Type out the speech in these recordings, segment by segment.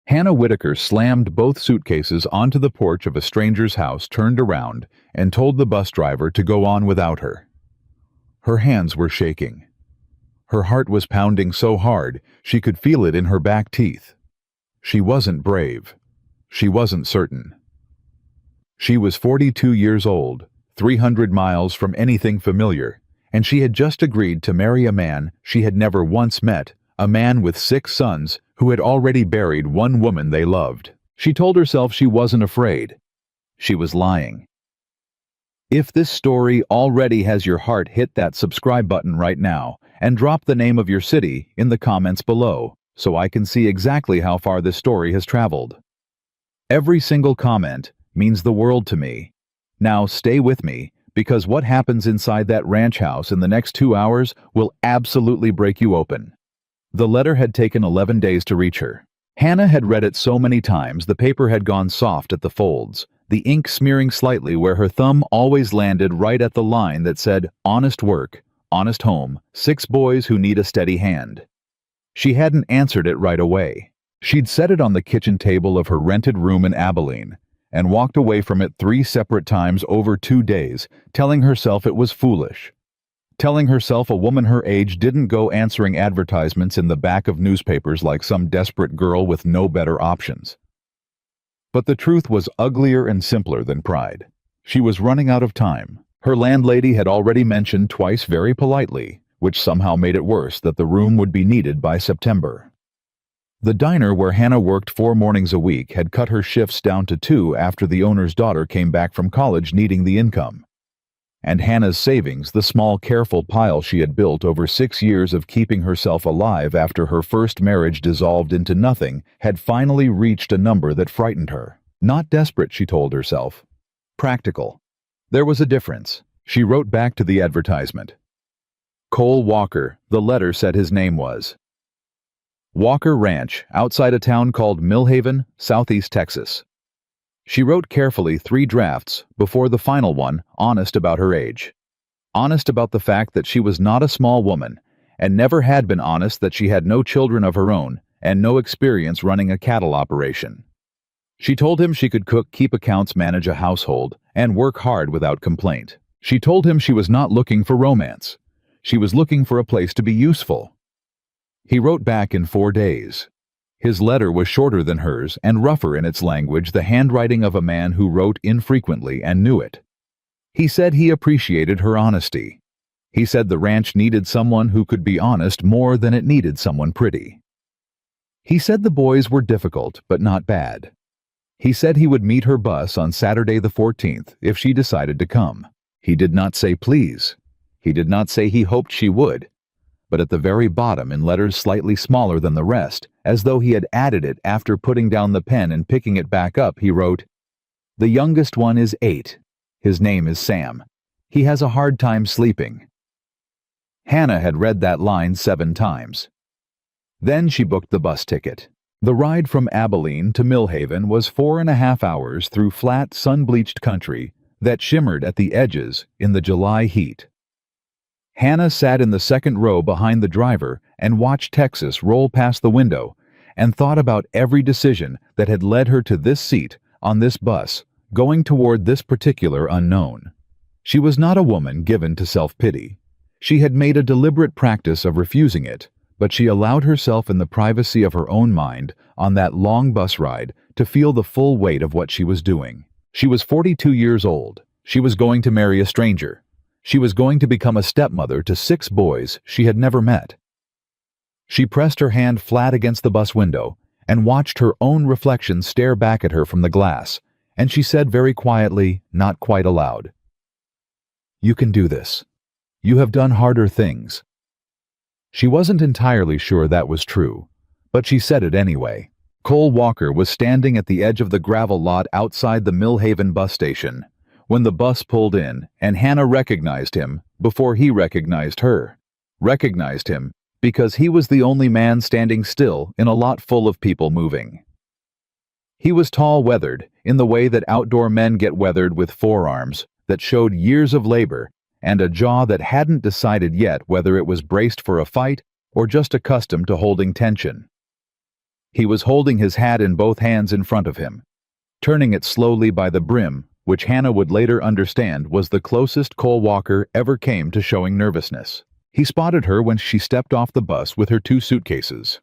Hannah Whitaker slammed both suitcases onto the porch of a stranger's house, turned around, and told the bus driver to go on without her. Her hands were shaking. Her heart was pounding so hard she could feel it in her back teeth. She wasn't brave. She wasn't certain. She was 42 years old, 300 miles from anything familiar, and she had just agreed to marry a man she had never once met, a man with 6 sons who had already buried one woman they loved. She told herself she wasn't afraid. She was lying. If this story already has your heart, hit that subscribe button right now and drop the name of your city in the comments below so I can see exactly how far this story has traveled. Every single comment means the world to me. Now stay with me, because what happens inside that ranch house in the next 2 hours will absolutely break you open. The letter had taken 11 days to reach her. Hannah had read it so many times the paper had gone soft at the folds, the ink smearing slightly where her thumb always landed right at the line that said, "Honest work, honest home, 6 boys who need a steady hand." She hadn't answered it right away. She'd set it on the kitchen table of her rented room in Abilene, and walked away from it 3 separate times over 2 days, telling herself it was foolish. Telling herself a woman her age didn't go answering advertisements in the back of newspapers like some desperate girl with no better options. But the truth was uglier and simpler than pride. She was running out of time. Her landlady had already mentioned twice very politely, which somehow made it worse, that the room would be needed by September. The diner where Hannah worked 4 mornings a week had cut her shifts down to 2 after the owner's daughter came back from college needing the income. And Hannah's savings, the small, careful pile she had built over 6 years of keeping herself alive after her first marriage dissolved into nothing, had finally reached a number that frightened her. Not desperate, she told herself. Practical. There was a difference. She wrote back to the advertisement. Cole Walker, the letter said his name was. Walker Ranch, outside a town called Millhaven, southeast Texas. She wrote carefully 3 drafts before the final one, honest about her age. Honest about the fact that she was not a small woman, and never had been honest that she had no children of her own and no experience running a cattle operation. She told him she could cook, keep accounts, manage a household, and work hard without complaint. She told him she was not looking for romance. She was looking for a place to be useful. He wrote back in 4 days. His letter was shorter than hers and rougher in its language, the handwriting of a man who wrote infrequently and knew it. He said he appreciated her honesty. He said the ranch needed someone who could be honest more than it needed someone pretty. He said the boys were difficult but not bad. He said he would meet her bus on Saturday the 14th if she decided to come. He did not say please. He did not say he hoped she would. But at the very bottom, in letters slightly smaller than the rest, as though he had added it after putting down the pen and picking it back up, he wrote, "The youngest one is 8. His name is Sam. He has a hard time sleeping." Hannah had read that line 7 times. Then she booked the bus ticket. The ride from Abilene to Millhaven was 4.5 hours through flat, sun-bleached country that shimmered at the edges in the July heat. Hannah sat in the second row behind the driver and watched Texas roll past the window and thought about every decision that had led her to this seat on this bus, going toward this particular unknown. She was not a woman given to self-pity. She had made a deliberate practice of refusing it, but she allowed herself in the privacy of her own mind on that long bus ride to feel the full weight of what she was doing. She was 42 years old. She was going to marry a stranger. She was going to become a stepmother to 6 boys she had never met. She pressed her hand flat against the bus window and watched her own reflection stare back at her from the glass, and she said very quietly, not quite aloud, "You can do this. You have done harder things." She wasn't entirely sure that was true, but she said it anyway. Cole Walker was standing at the edge of the gravel lot outside the Millhaven bus station when the bus pulled in, and Hannah recognized him before he recognized her. Recognized him because he was the only man standing still in a lot full of people moving. He was tall-weathered in the way that outdoor men get weathered, with forearms that showed years of labor and a jaw that hadn't decided yet whether it was braced for a fight or just accustomed to holding tension. He was holding his hat in both hands in front of him, turning it slowly by the brim, which Hannah would later understand was the closest Cole Walker ever came to showing nervousness. He spotted her when she stepped off the bus with her 2 suitcases.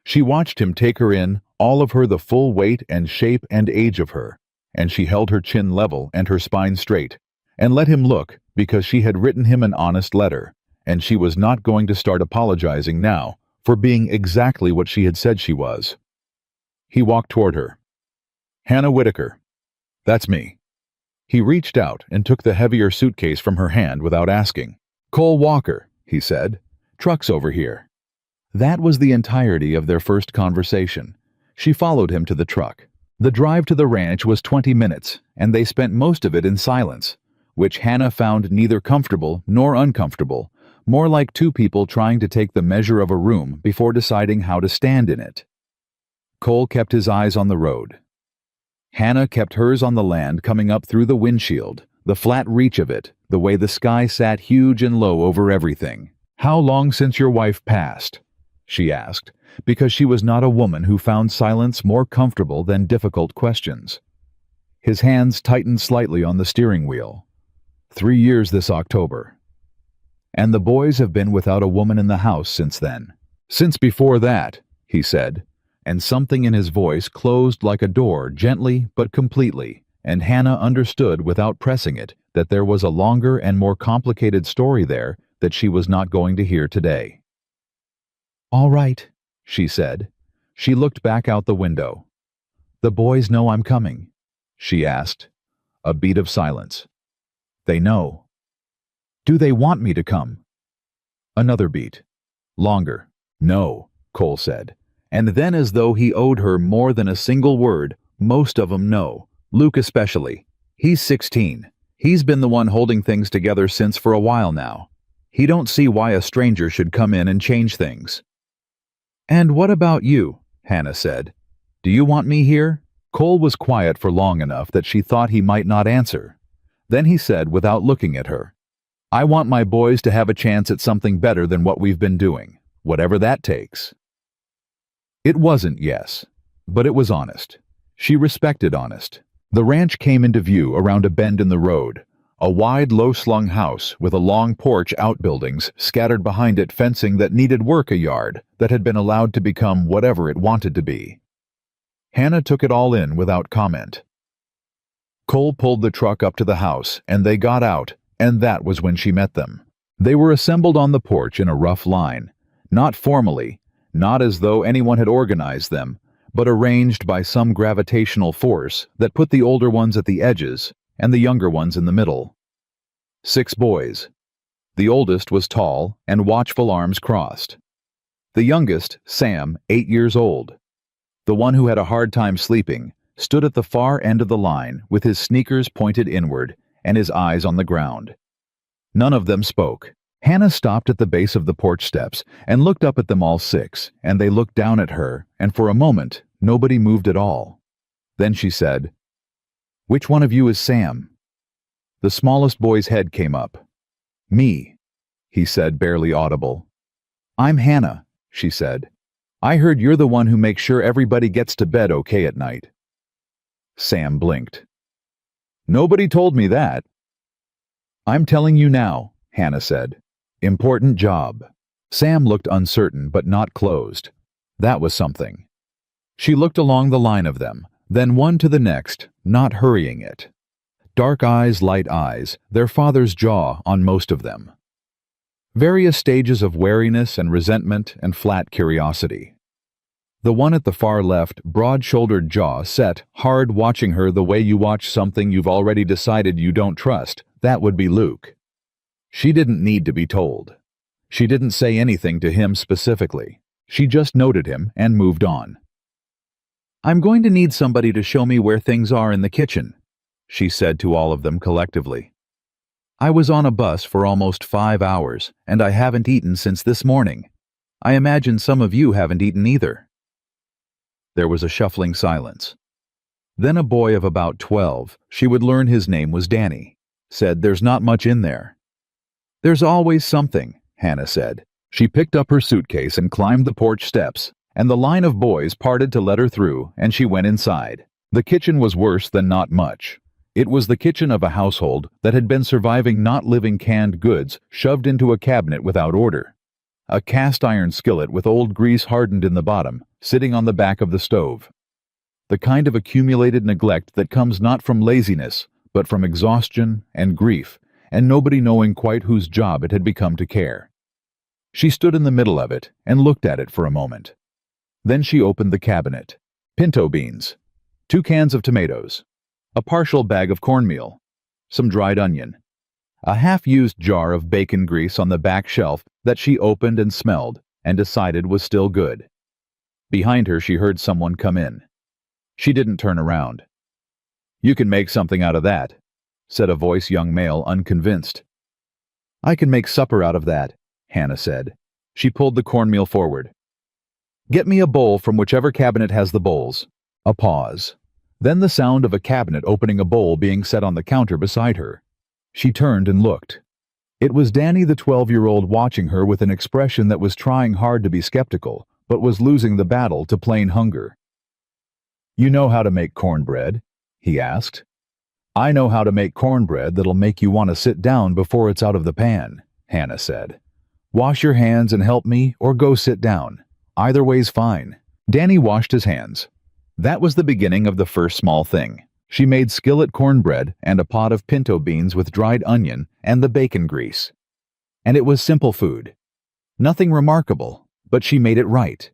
She watched him take her in, all of her the full weight and shape and age of her, and she held her chin level and her spine straight, and let him look because she had written him an honest letter, and she was not going to start apologizing now for being exactly what she had said she was. He walked toward her. "Hannah Whitaker." "That's me." He reached out and took the heavier suitcase from her hand without asking. "Cole Walker," he said. "Truck's over here." That was the entirety of their first conversation. She followed him to the truck. The drive to the ranch was 20 minutes, and they spent most of it in silence, which Hannah found neither comfortable nor uncomfortable, more like 2 people trying to take the measure of a room before deciding how to stand in it. Cole kept his eyes on the road. Hannah kept hers on the land coming up through the windshield, the flat reach of it, the way the sky sat huge and low over everything. "How long since your wife passed?" she asked, because she was not a woman who found silence more comfortable than difficult questions. His hands tightened slightly on the steering wheel. 3 years this October. "And the boys have been without a woman in the house since then." "Since before that," he said, and something in his voice closed like a door gently but completely, and Hannah understood without pressing it that there was a longer and more complicated story there that she was not going to hear today. "All right," she said. She looked back out the window. "The boys know I'm coming?" she asked. A beat of silence. "They know." "Do they want me to come?" Another beat. Longer. "No," Cole said. And then, as though he owed her more than a single word, "Most of 'em know. Luke especially. He's 16. He's been the one holding things together since for a while now. He don't see why a stranger should come in and change things." "And what about you?" Hannah said. "Do you want me here?" Cole was quiet for long enough that she thought he might not answer. Then he said without looking at her, "I want my boys to have a chance at something better than what we've been doing, whatever that takes." It wasn't yes, but it was honest. She respected honest. The ranch came into view around a bend in the road, a wide, low-slung house with a long porch outbuildings scattered behind it, fencing that needed work, a yard that had been allowed to become whatever it wanted to be. Hannah took it all in without comment. Cole pulled the truck up to the house, and they got out, and that was when she met them. They were assembled on the porch in a rough line, not formally, not as though anyone had organized them, but arranged by some gravitational force that put the older ones at the edges and the younger ones in the middle. 6 boys. The oldest was tall and watchful, arms crossed. The youngest, Sam, 8 years old. The one who had a hard time sleeping, stood at the far end of the line with his sneakers pointed inward and his eyes on the ground. None of them spoke. Hannah stopped at the base of the porch steps and looked up at them all 6, and they looked down at her, and for a moment nobody moved at all. Then she said, "Which one of you is Sam?" The smallest boy's head came up. "Me," he said, barely audible. "I'm Hannah," she said. "I heard you're the one who makes sure everybody gets to bed okay at night." Sam blinked. "Nobody told me that." "I'm telling you now," Hannah said. "Important job." Sam looked uncertain but not closed. That was something. She looked along the line of them, then one to the next, not hurrying it. Dark eyes, light eyes, their father's jaw on most of them. Various stages of wariness and resentment and flat curiosity. The one at the far left, broad-shouldered jaw set, hard, watching her the way you watch something you've already decided you don't trust. That would be Luke. She didn't need to be told. She didn't say anything to him specifically. She just noted him and moved on. "I'm going to need somebody to show me where things are in the kitchen," she said to all of them collectively. "I was on a bus for almost 5 hours, and I haven't eaten since this morning. I imagine some of you haven't eaten either." There was a shuffling silence. Then a boy of about 12, she would learn his name was Danny, said, "There's not much in there." "There's always something," Hannah said. She picked up her suitcase and climbed the porch steps, and the line of boys parted to let her through, and she went inside. The kitchen was worse than not much. It was the kitchen of a household that had been surviving not living canned goods shoved into a cabinet without order. A cast iron skillet with old grease hardened in the bottom, sitting on the back of the stove. The kind of accumulated neglect that comes not from laziness, but from exhaustion and grief, and nobody knowing quite whose job it had become to care. She stood in the middle of it and looked at it for a moment. Then she opened the cabinet. Pinto beans, 2 cans of tomatoes, a partial bag of cornmeal, some dried onion, a half-used jar of bacon grease on the back shelf that she opened and smelled and decided was still good. Behind her she heard someone come in. She didn't turn around. "You can make something out of that," said a voice young male, unconvinced. "I can make supper out of that," Hannah said. She pulled the cornmeal forward. "Get me a bowl from whichever cabinet has the bowls." A pause. Then the sound of a cabinet opening a bowl being set on the counter beside her. She turned and looked. It was Danny, the 12-year-old, watching her with an expression that was trying hard to be skeptical, but was losing the battle to plain hunger. "You know how to make cornbread?" he asked. "I know how to make cornbread that'll make you want to sit down before it's out of the pan," Hannah said. "Wash your hands and help me, or go sit down. Either way's fine." Danny washed his hands. That was the beginning of the first small thing. She made skillet cornbread and a pot of pinto beans with dried onion and the bacon grease. And it was simple food. Nothing remarkable, but she made it right.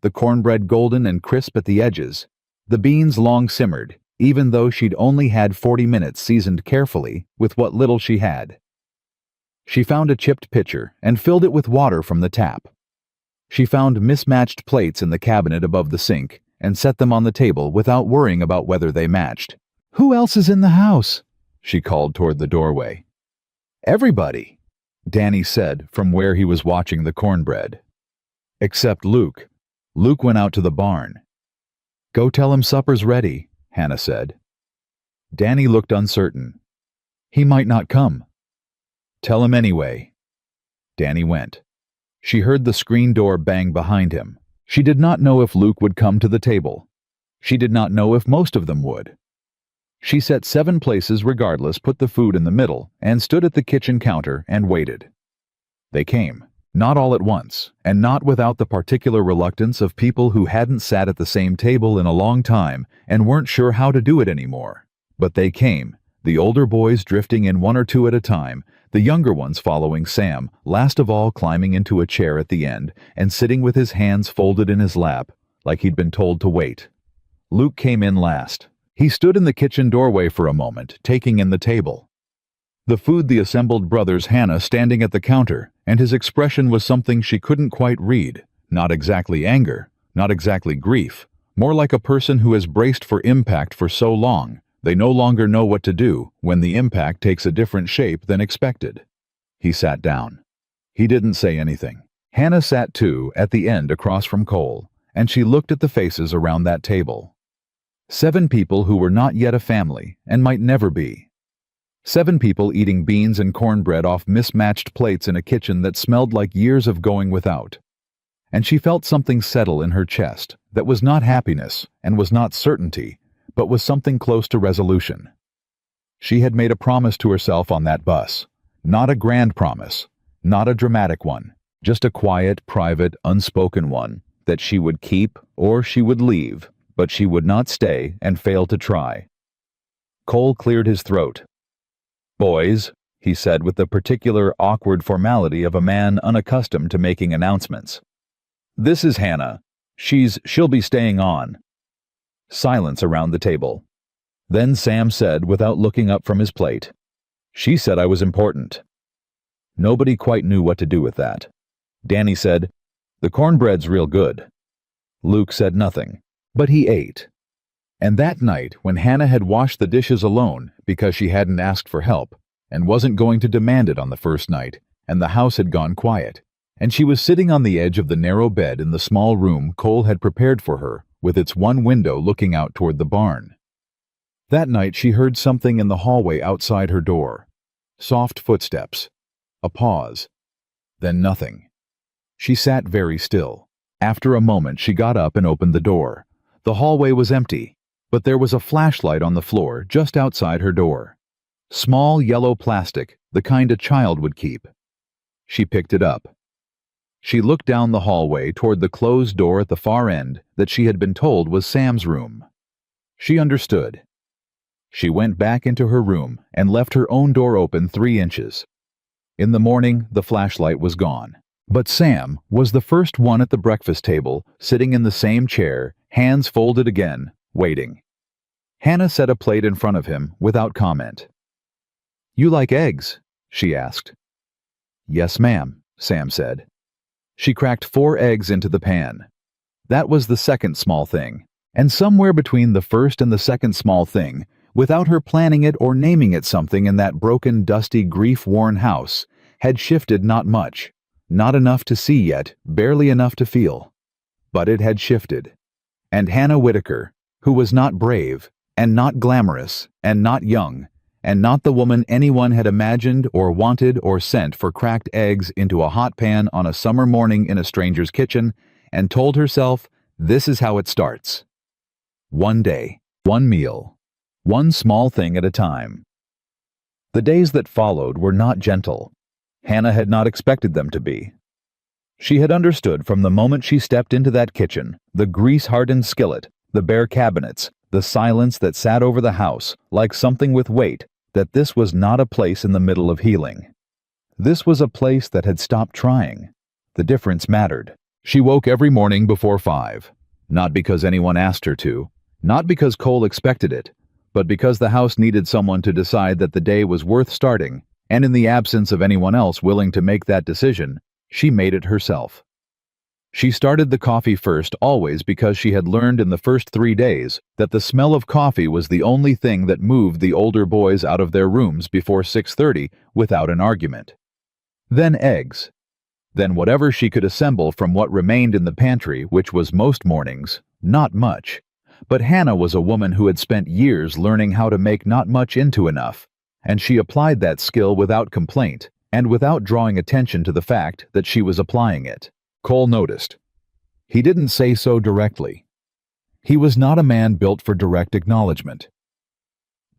The cornbread golden and crisp at the edges. The beans long simmered, even though she'd only had 40 minutes seasoned carefully with what little she had. She found a chipped pitcher and filled it with water from the tap. She found mismatched plates in the cabinet above the sink and set them on the table without worrying about whether they matched. "Who else is in the house?" she called toward the doorway. "Everybody," Danny said from where he was watching the cornbread. "Except Luke." Luke went out to the barn. "Go tell him supper's ready," Hannah said. Danny looked uncertain. "He might not come." "Tell him anyway." Danny went. She heard the screen door bang behind him. She did not know if Luke would come to the table. She did not know if most of them would. She set 7 places regardless, put the food in the middle, and stood at the kitchen counter and waited. They came, not all at once, and not without the particular reluctance of people who hadn't sat at the same table in a long time and weren't sure how to do it anymore. But they came, the older boys drifting in 1 or 2 at a time, the younger ones following Sam, last of all climbing into a chair at the end and sitting with his hands folded in his lap, like he'd been told to wait. Luke came in last. He stood in the kitchen doorway for a moment, taking in the table. The food the assembled brothers, Hannah standing at the counter, and his expression was something she couldn't quite read. Not exactly anger, not exactly grief, more like a person who has braced for impact for so long they no longer know what to do when the impact takes a different shape than expected. He sat down. He didn't say anything. Hannah sat too, at the end across from Cole, and she looked at the faces around that table. 7 people who were not yet a family and might never be. 7 people eating beans and cornbread off mismatched plates in a kitchen that smelled like years of going without. And she felt something settle in her chest that was not happiness and was not certainty, but was something close to resolution. She had made a promise to herself on that bus. Not a grand promise, not a dramatic one, just a quiet, private, unspoken one that she would keep or she would leave, but she would not stay and fail to try. Cole cleared his throat. "Boys," he said with the particular awkward formality of a man unaccustomed to making announcements. "This is Hannah. She'll be staying on." Silence around the table. Then Sam said, without looking up from his plate, "She said I was important." Nobody quite knew what to do with that. Danny said, "The cornbread's real good." Luke said nothing, but he ate. And that night, when Hannah had washed the dishes alone because she hadn't asked for help and wasn't going to demand it on the first night, and the house had gone quiet, and she was sitting on the edge of the narrow bed in the small room Cole had prepared for her, with its one window looking out toward the barn. That night she heard something in the hallway outside her door. Soft footsteps. A pause. Then nothing. She sat very still. After a moment, she got up and opened the door. The hallway was empty, but there was a flashlight on the floor just outside her door. Small yellow plastic, the kind a child would keep. She picked it up. She looked down the hallway toward the closed door at the far end that she had been told was Sam's room. She understood. She went back into her room and left her own door open 3 inches. In the morning, the flashlight was gone. But Sam was the first one at the breakfast table, sitting in the same chair, hands folded again, waiting. Hannah set a plate in front of him without comment. "You like eggs?" she asked. "Yes, ma'am," Sam said. She cracked 4 eggs into the pan. That was the second small thing, and somewhere between the first and the second small thing, without her planning it or naming it something in that broken, dusty, grief-worn house, had shifted not much. Not enough to see yet, barely enough to feel. But it had shifted. And Hannah Whitaker, who was not brave, and not glamorous, and not young, and not the woman anyone had imagined or wanted or sent for cracked eggs into a hot pan on a summer morning in a stranger's kitchen, and told herself, this is how it starts. One day, one meal, one small thing at a time. The days that followed were not gentle. Hannah had not expected them to be. She had understood from the moment she stepped into that kitchen, the grease-hardened skillet, the bare cabinets, the silence that sat over the house like something with weight, that this was not a place in the middle of healing. This was a place that had stopped trying. The difference mattered. She woke every morning before 5, not because anyone asked her to, not because Cole expected it, but because the house needed someone to decide that the day was worth starting. And in the absence of anyone else willing to make that decision, she made it herself. She started the coffee first always because she had learned in the first 3 days that the smell of coffee was the only thing that moved the older boys out of their rooms before 6:30 without an argument. Then eggs. Then whatever she could assemble from what remained in the pantry, which was most mornings, not much. But Hannah was a woman who had spent years learning how to make not much into enough. And she applied that skill without complaint, and without drawing attention to the fact that she was applying it. Cole noticed. He didn't say so directly. He was not a man built for direct acknowledgement.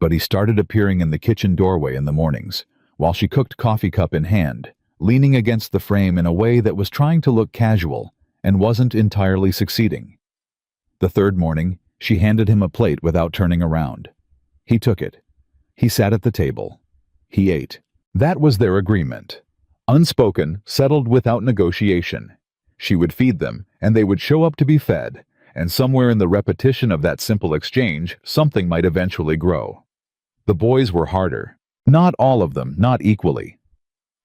But he started appearing in the kitchen doorway in the mornings, while she cooked coffee cup in hand, leaning against the frame in a way that was trying to look casual, and wasn't entirely succeeding. The third morning, she handed him a plate without turning around. He took it. He sat at the table. He ate. That was their agreement. Unspoken, settled without negotiation. She would feed them, and they would show up to be fed, and somewhere in the repetition of that simple exchange, something might eventually grow. The boys were harder. Not all of them, not equally.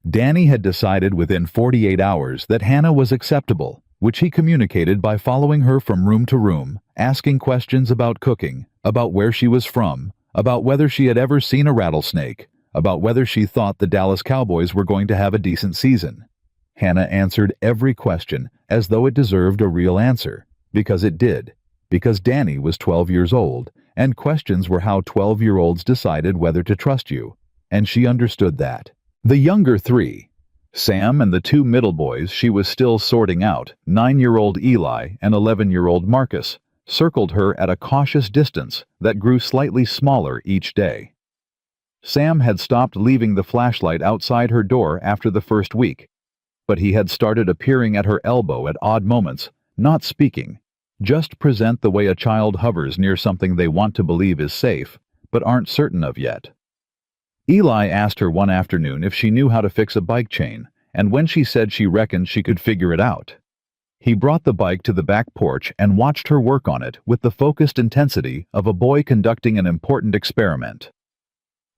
Danny had decided within 48 hours that Hannah was acceptable, which he communicated by following her from room to room, asking questions about cooking, about where she was from, about whether she had ever seen a rattlesnake, about whether she thought the Dallas Cowboys were going to have a decent season. Hannah answered every question as though it deserved a real answer, because it did, because Danny was 12 years old, and questions were how 12-year-olds decided whether to trust you, and she understood that. The younger 3, Sam and the 2 middle boys she was still sorting out, 9-year-old Eli and 11-year-old Marcus, circled her at a cautious distance that grew slightly smaller each day. Sam had stopped leaving the flashlight outside her door after the first week, but he had started appearing at her elbow at odd moments, not speaking, just present the way a child hovers near something they want to believe is safe, but aren't certain of yet. Eli asked her one afternoon if she knew how to fix a bike chain, and when she said she reckoned she could figure it out, he brought the bike to the back porch and watched her work on it with the focused intensity of a boy conducting an important experiment.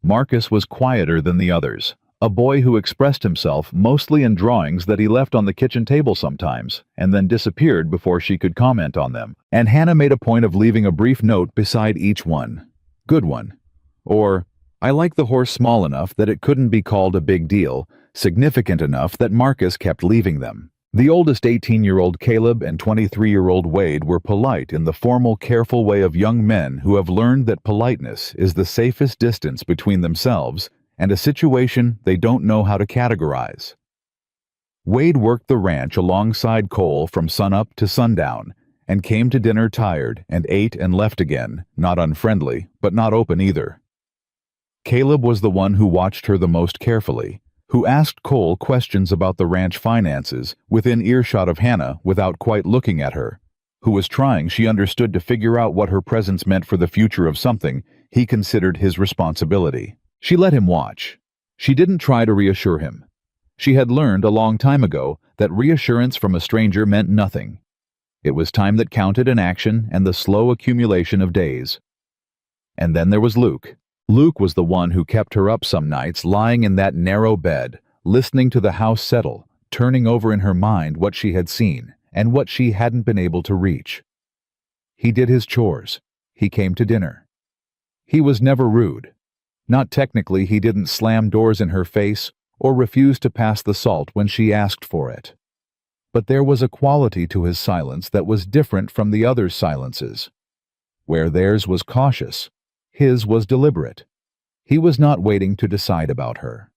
Marcus was quieter than the others, a boy who expressed himself mostly in drawings that he left on the kitchen table sometimes, and then disappeared before she could comment on them, and Hannah made a point of leaving a brief note beside each one. Good one. Or, I like the horse small enough that it couldn't be called a big deal, significant enough that Marcus kept leaving them. The oldest 18-year-old Caleb and 23-year-old Wade were polite in the formal, careful way of young men who have learned that politeness is the safest distance between themselves and a situation they don't know how to categorize. Wade worked the ranch alongside Cole from sunup to sundown, and came to dinner tired and ate and left again, not unfriendly, but not open either. Caleb was the one who watched her the most carefully, who asked Cole questions about the ranch finances within earshot of Hannah without quite looking at her, who was trying, she understood, to figure out what her presence meant for the future of something he considered his responsibility. She let him watch. She didn't try to reassure him. She had learned a long time ago that reassurance from a stranger meant nothing. It was time that counted in action and the slow accumulation of days. And then there was Luke. Luke was the one who kept her up some nights, lying in that narrow bed, listening to the house settle, turning over in her mind what she had seen and what she hadn't been able to reach. He did his chores. He came to dinner. He was never rude. Not technically, he didn't slam doors in her face or refuse to pass the salt when she asked for it. But there was a quality to his silence that was different from the others' silences. Where theirs was cautious, his was deliberate. He was not waiting to decide about her.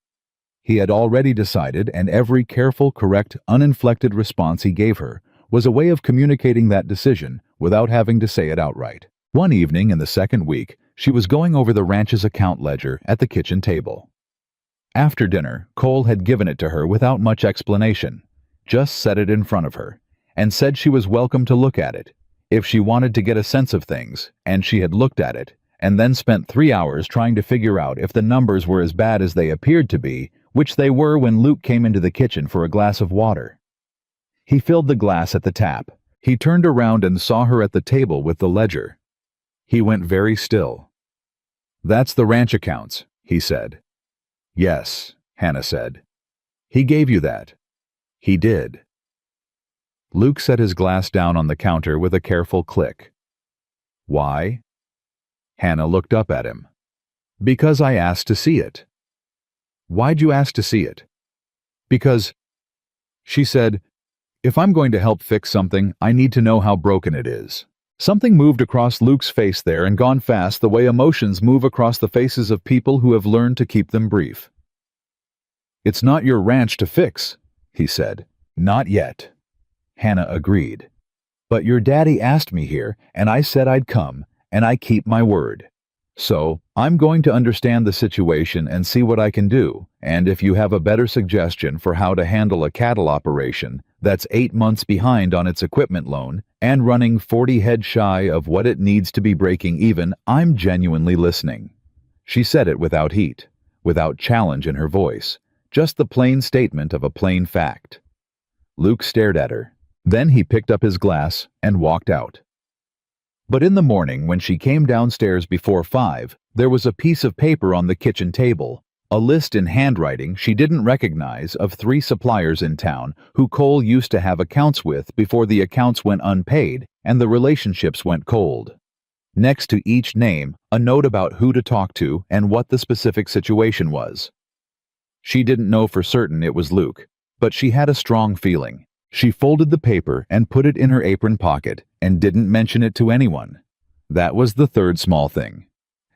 He had already decided, and every careful, correct, uninflected response he gave her was a way of communicating that decision without having to say it outright. One evening in the second week, she was going over the ranch's account ledger at the kitchen table. After dinner, Cole had given it to her without much explanation, just set it in front of her, and said she was welcome to look at it, if she wanted to get a sense of things, and she had looked at it, and then spent 3 hours trying to figure out if the numbers were as bad as they appeared to be, which they were when Luke came into the kitchen for a glass of water. He filled the glass at the tap. He turned around and saw her at the table with the ledger. He went very still. "That's the ranch accounts," he said. "Yes," Hannah said. "He gave you that." "He did." Luke set his glass down on the counter with a careful click. "Why?" Hannah looked up at him. "Because I asked to see it." "Why'd you ask to see it?" "Because," she said, "if I'm going to help fix something, I need to know how broken it is." Something moved across Luke's face there, and gone fast the way emotions move across the faces of people who have learned to keep them brief. "It's not your ranch to fix," he said. "Not yet," Hannah agreed. "But your daddy asked me here, and I said I'd come, and I keep my word. So, I'm going to understand the situation and see what I can do, and if you have a better suggestion for how to handle a cattle operation that's 8 months behind on its equipment loan and running 40 head shy of what it needs to be breaking even, I'm genuinely listening." She said it without heat, without challenge in her voice, just the plain statement of a plain fact. Luke stared at her. Then he picked up his glass and walked out. But in the morning, when she came downstairs before 5, there was a piece of paper on the kitchen table, a list in handwriting she didn't recognize of 3 suppliers in town who Cole used to have accounts with before the accounts went unpaid and the relationships went cold. Next to each name, a note about who to talk to and what the specific situation was. She didn't know for certain it was Luke, but she had a strong feeling. She folded the paper and put it in her apron pocket and didn't mention it to anyone. That was the third small thing.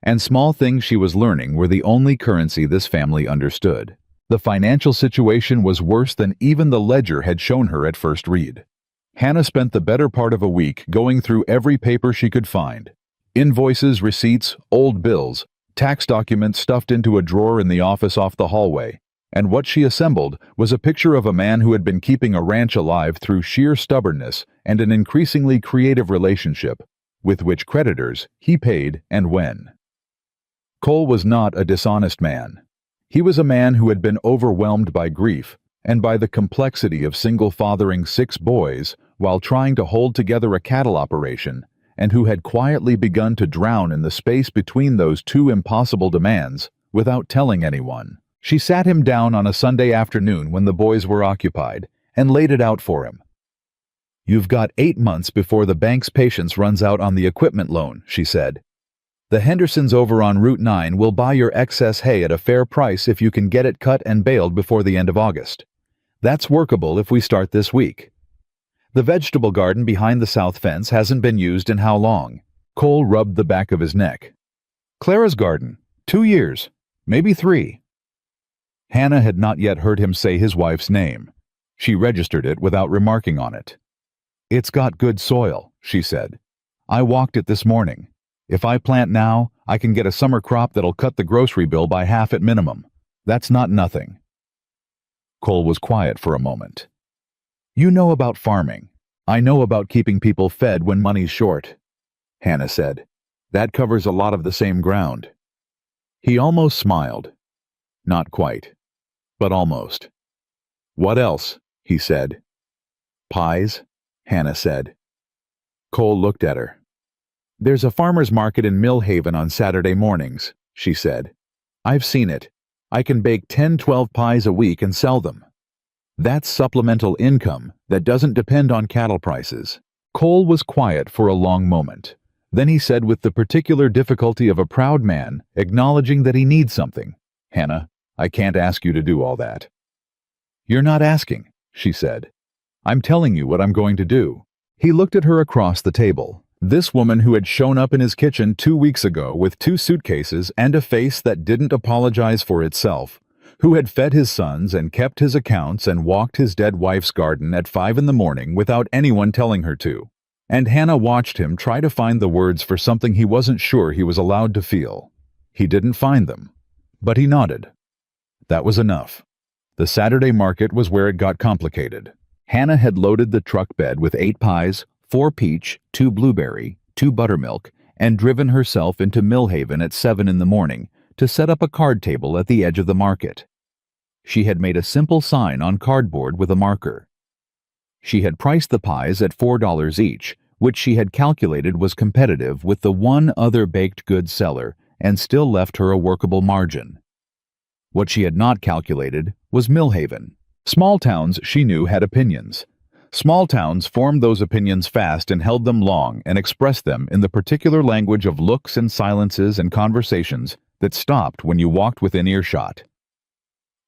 And small things she was learning were the only currency this family understood. The financial situation was worse than even the ledger had shown her at first read. Hannah spent the better part of a week going through every paper she could find. Invoices, receipts, old bills, tax documents stuffed into a drawer in the office off the hallway. And what she assembled was a picture of a man who had been keeping a ranch alive through sheer stubbornness and an increasingly creative relationship, with which creditors he paid and when. Cole was not a dishonest man. He was a man who had been overwhelmed by grief and by the complexity of single-fathering 6 boys while trying to hold together a cattle operation, and who had quietly begun to drown in the space between those 2 impossible demands without telling anyone. She sat him down on a Sunday afternoon when the boys were occupied and laid it out for him. "You've got 8 months before the bank's patience runs out on the equipment loan," she said. "The Hendersons over on Route 9 will buy your excess hay at a fair price if you can get it cut and baled before the end of August. That's workable if we start this week. The vegetable garden behind the south fence hasn't been used in how long?" Cole rubbed the back of his neck. "Clara's garden. 2 years. Maybe 3. Hannah had not yet heard him say his wife's name. She registered it without remarking on it. "It's got good soil," she said. "I walked it this morning. If I plant now, I can get a summer crop that'll cut the grocery bill by half at minimum. That's not nothing." Cole was quiet for a moment. "You know about farming. I know about keeping people fed when money's short," Hannah said. "That covers a lot of the same ground." He almost smiled. Not quite, but almost. "What else?" he said. "Pies," Hannah said. Cole looked at her. "There's a farmer's market in Mill Haven on Saturday mornings," she said. "I've seen it. I can bake 10-12 pies a week and sell them. That's supplemental income that doesn't depend on cattle prices." Cole was quiet for a long moment. Then he said with the particular difficulty of a proud man acknowledging that he needs something, "Hannah, I can't ask you to do all that." "You're not asking," she said. "I'm telling you what I'm going to do." He looked at her across the table. This woman who had shown up in his kitchen 2 weeks ago with 2 suitcases and a face that didn't apologize for itself, who had fed his sons and kept his accounts and walked his dead wife's garden at 5 in the morning without anyone telling her to. And Hannah watched him try to find the words for something he wasn't sure he was allowed to feel. He didn't find them, but he nodded. That was enough. The Saturday market was where it got complicated. Hannah had loaded the truck bed with 8 pies, 4 peach, 2 blueberry, 2 buttermilk, and driven herself into Mill Haven at 7 in the morning to set up a card table at the edge of the market. She had made a simple sign on cardboard with a marker. She had priced the pies at $4 each, which she had calculated was competitive with the one other baked goods seller and still left her a workable margin. What she had not calculated was Mill Haven. Small towns, she knew, had opinions. Small towns formed those opinions fast and held them long and expressed them in the particular language of looks and silences and conversations that stopped when you walked within earshot.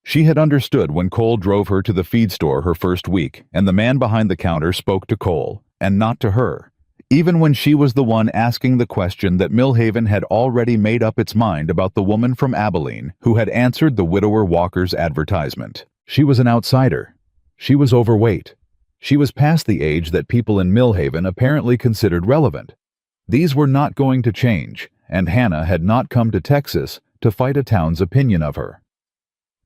She had understood when Cole drove her to the feed store her first week, and the man behind the counter spoke to Cole, and not to her, even when she was the one asking the question that Mill Haven had already made up its mind about the woman from Abilene who had answered the widower Walker's advertisement. She was an outsider. She was overweight. She was past the age that people in Mill Haven apparently considered relevant. These were not going to change, and Hannah had not come to Texas to fight a town's opinion of her.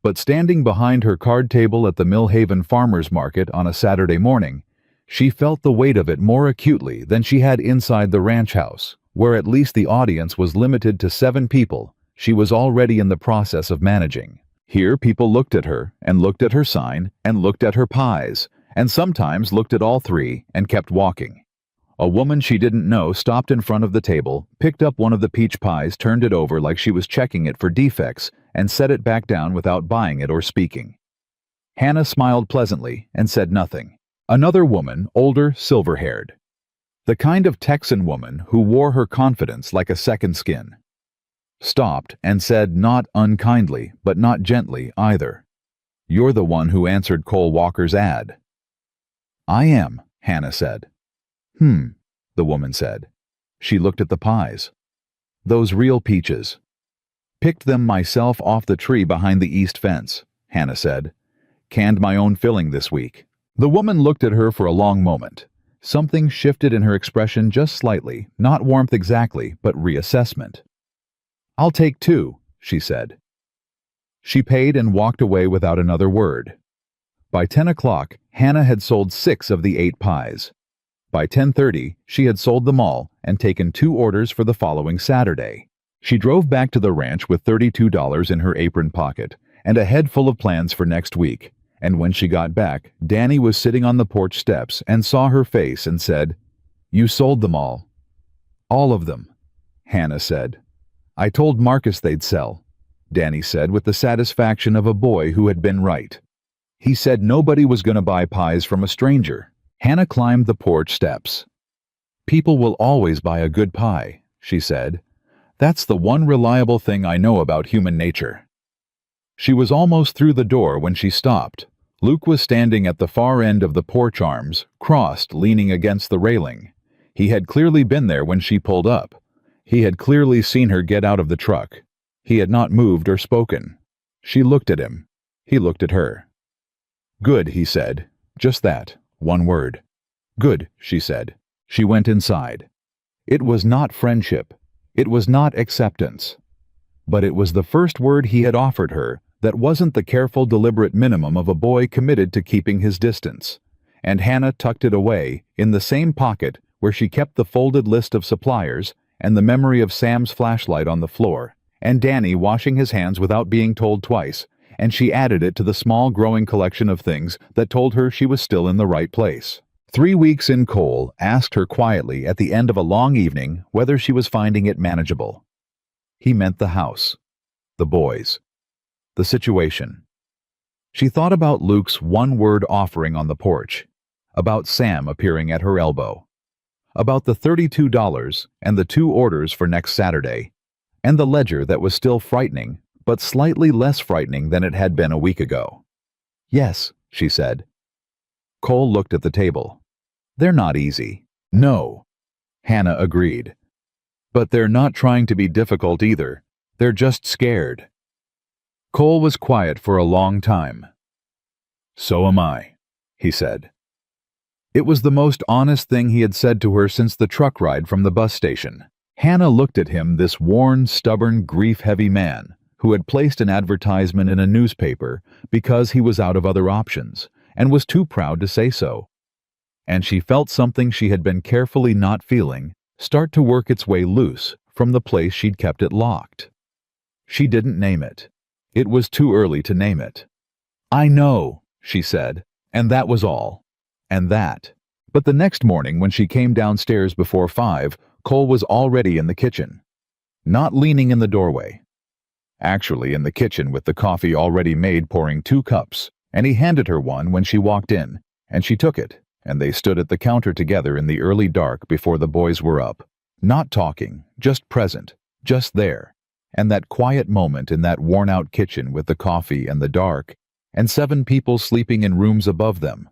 But standing behind her card table at the Mill Haven Farmers Market on a Saturday morning, she felt the weight of it more acutely than she had inside the ranch house, where at least the audience was limited to 7 people she was already in the process of managing. Here people looked at her, and looked at her sign, and looked at her pies, and sometimes looked at all 3 and kept walking. A woman she didn't know stopped in front of the table, picked up one of the peach pies, turned it over like she was checking it for defects, and set it back down without buying it or speaking. Hannah smiled pleasantly and said nothing. Another woman, older, silver-haired. The kind of Texan woman who wore her confidence like a second skin. Stopped and said not unkindly, but not gently either, "You're the one who answered Cole Walker's ad." "I am," Hannah said. The woman said. She looked at the pies. "Those real peaches." "Picked them myself off the tree behind the east fence," Hannah said. "Canned my own filling this week." The woman looked at her for a long moment. Something shifted in her expression just slightly, not warmth exactly, but reassessment. "I'll take 2, she said. She paid and walked away without another word. By 10 o'clock, Hannah had sold 6 of the 8 pies. By 10:30, she had sold them all and taken 2 orders for the following Saturday. She drove back to the ranch with $32 in her apron pocket and a head full of plans for next week, and when she got back, Danny was sitting on the porch steps and saw her face and said, "You sold them all." "All of them," Hannah said. "I told Marcus they'd sell," Danny said with the satisfaction of a boy who had been right. "He said nobody was going to buy pies from a stranger." Hannah climbed the porch steps. "People will always buy a good pie," she said. "That's the one reliable thing I know about human nature." She was almost through the door when she stopped. Luke was standing at the far end of the porch arms, crossed, leaning against the railing. He had clearly been there when she pulled up. He had clearly seen her get out of the truck. He had not moved or spoken. She looked at him. He looked at her. "Good," he said. Just that, one word. Good, she said. She went inside. It was not friendship. It was not acceptance. But it was the first word he had offered her that wasn't the careful, deliberate minimum of a boy committed to keeping his distance. And Hannah tucked it away, in the same pocket where she kept the folded list of suppliers and the memory of Sam's flashlight on the floor, and Danny washing his hands without being told twice, and she added it to the small growing collection of things that told her she was still in the right place. 3 weeks in, Cole asked her quietly at the end of a long evening whether she was finding it manageable. He meant the house, the boys, the situation. She thought about Luke's one-word offering on the porch, about Sam appearing at her elbow, about the $32 and the 2 orders for next Saturday, and the ledger that was still frightening, but slightly less frightening than it had been a week ago. Yes, she said. Cole looked at the table. They're not easy. No, Hannah agreed. But they're not trying to be difficult either. They're just scared. Cole was quiet for a long time. So am I, he said. It was the most honest thing he had said to her since the truck ride from the bus station. Hannah looked at him, this worn, stubborn, grief-heavy man, who had placed an advertisement in a newspaper because he was out of other options, and was too proud to say so. And she felt something she had been carefully not feeling start to work its way loose from the place she'd kept it locked. She didn't name it. It was too early to name it. I know, she said, and that was all. And that. But the next morning when she came downstairs before 5, Cole was already in the kitchen. Not leaning in the doorway. Actually in the kitchen with the coffee already made, pouring 2 cups, and he handed her one when she walked in, and she took it, and they stood at the counter together in the early dark before the boys were up. Not talking, just present, just there. And that quiet moment in that worn-out kitchen with the coffee and the dark, and 7 people sleeping in rooms above them.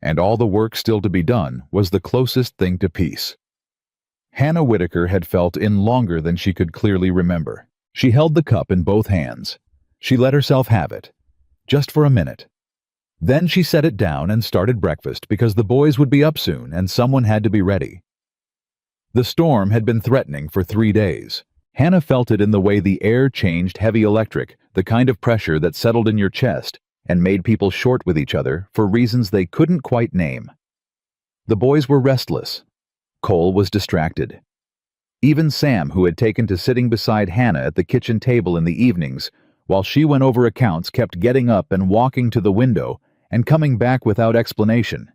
And all the work still to be done was the closest thing to peace. Hannah Whitaker had felt in longer than she could clearly remember. She held the cup in both hands. She let herself have it. Just for a minute. Then she set it down and started breakfast because the boys would be up soon and someone had to be ready. The storm had been threatening for 3 days. Hannah felt it in the way the air changed heavy electric, the kind of pressure that settled in your chest and made people short with each other for reasons they couldn't quite name. The boys were restless. Cole was distracted. Even Sam, who had taken to sitting beside Hannah at the kitchen table in the evenings, while she went over accounts, kept getting up and walking to the window and coming back without explanation.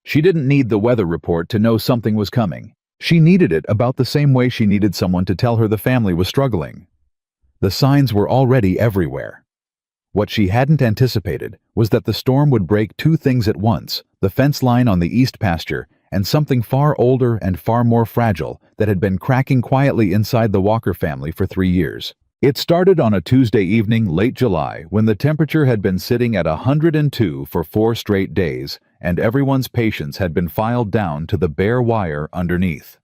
She didn't need the weather report to know something was coming. She needed it about the same way she needed someone to tell her the family was struggling. The signs were already everywhere. What she hadn't anticipated was that the storm would break 2 things at once, the fence line on the east pasture and something far older and far more fragile that had been cracking quietly inside the Walker family for 3 years. It started on a Tuesday evening, late July, when the temperature had been sitting at 102 for 4 straight days, and everyone's patience had been filed down to the bare wire underneath.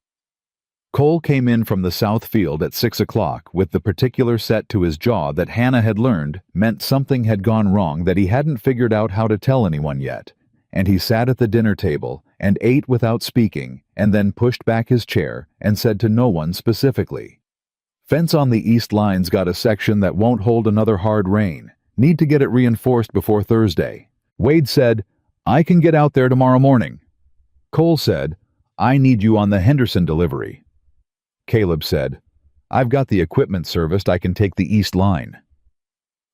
Cole came in from the south field at 6 o'clock with the particular set to his jaw that Hannah had learned meant something had gone wrong that he hadn't figured out how to tell anyone yet, and he sat at the dinner table and ate without speaking, and then pushed back his chair and said to no one specifically, "Fence on the east line's got a section that won't hold another hard rain. Need to get it reinforced before Thursday." Wade said, "I can get out there tomorrow morning." Cole said, "I need you on the Henderson delivery." Caleb said, "I've got the equipment serviced, I can take the east line."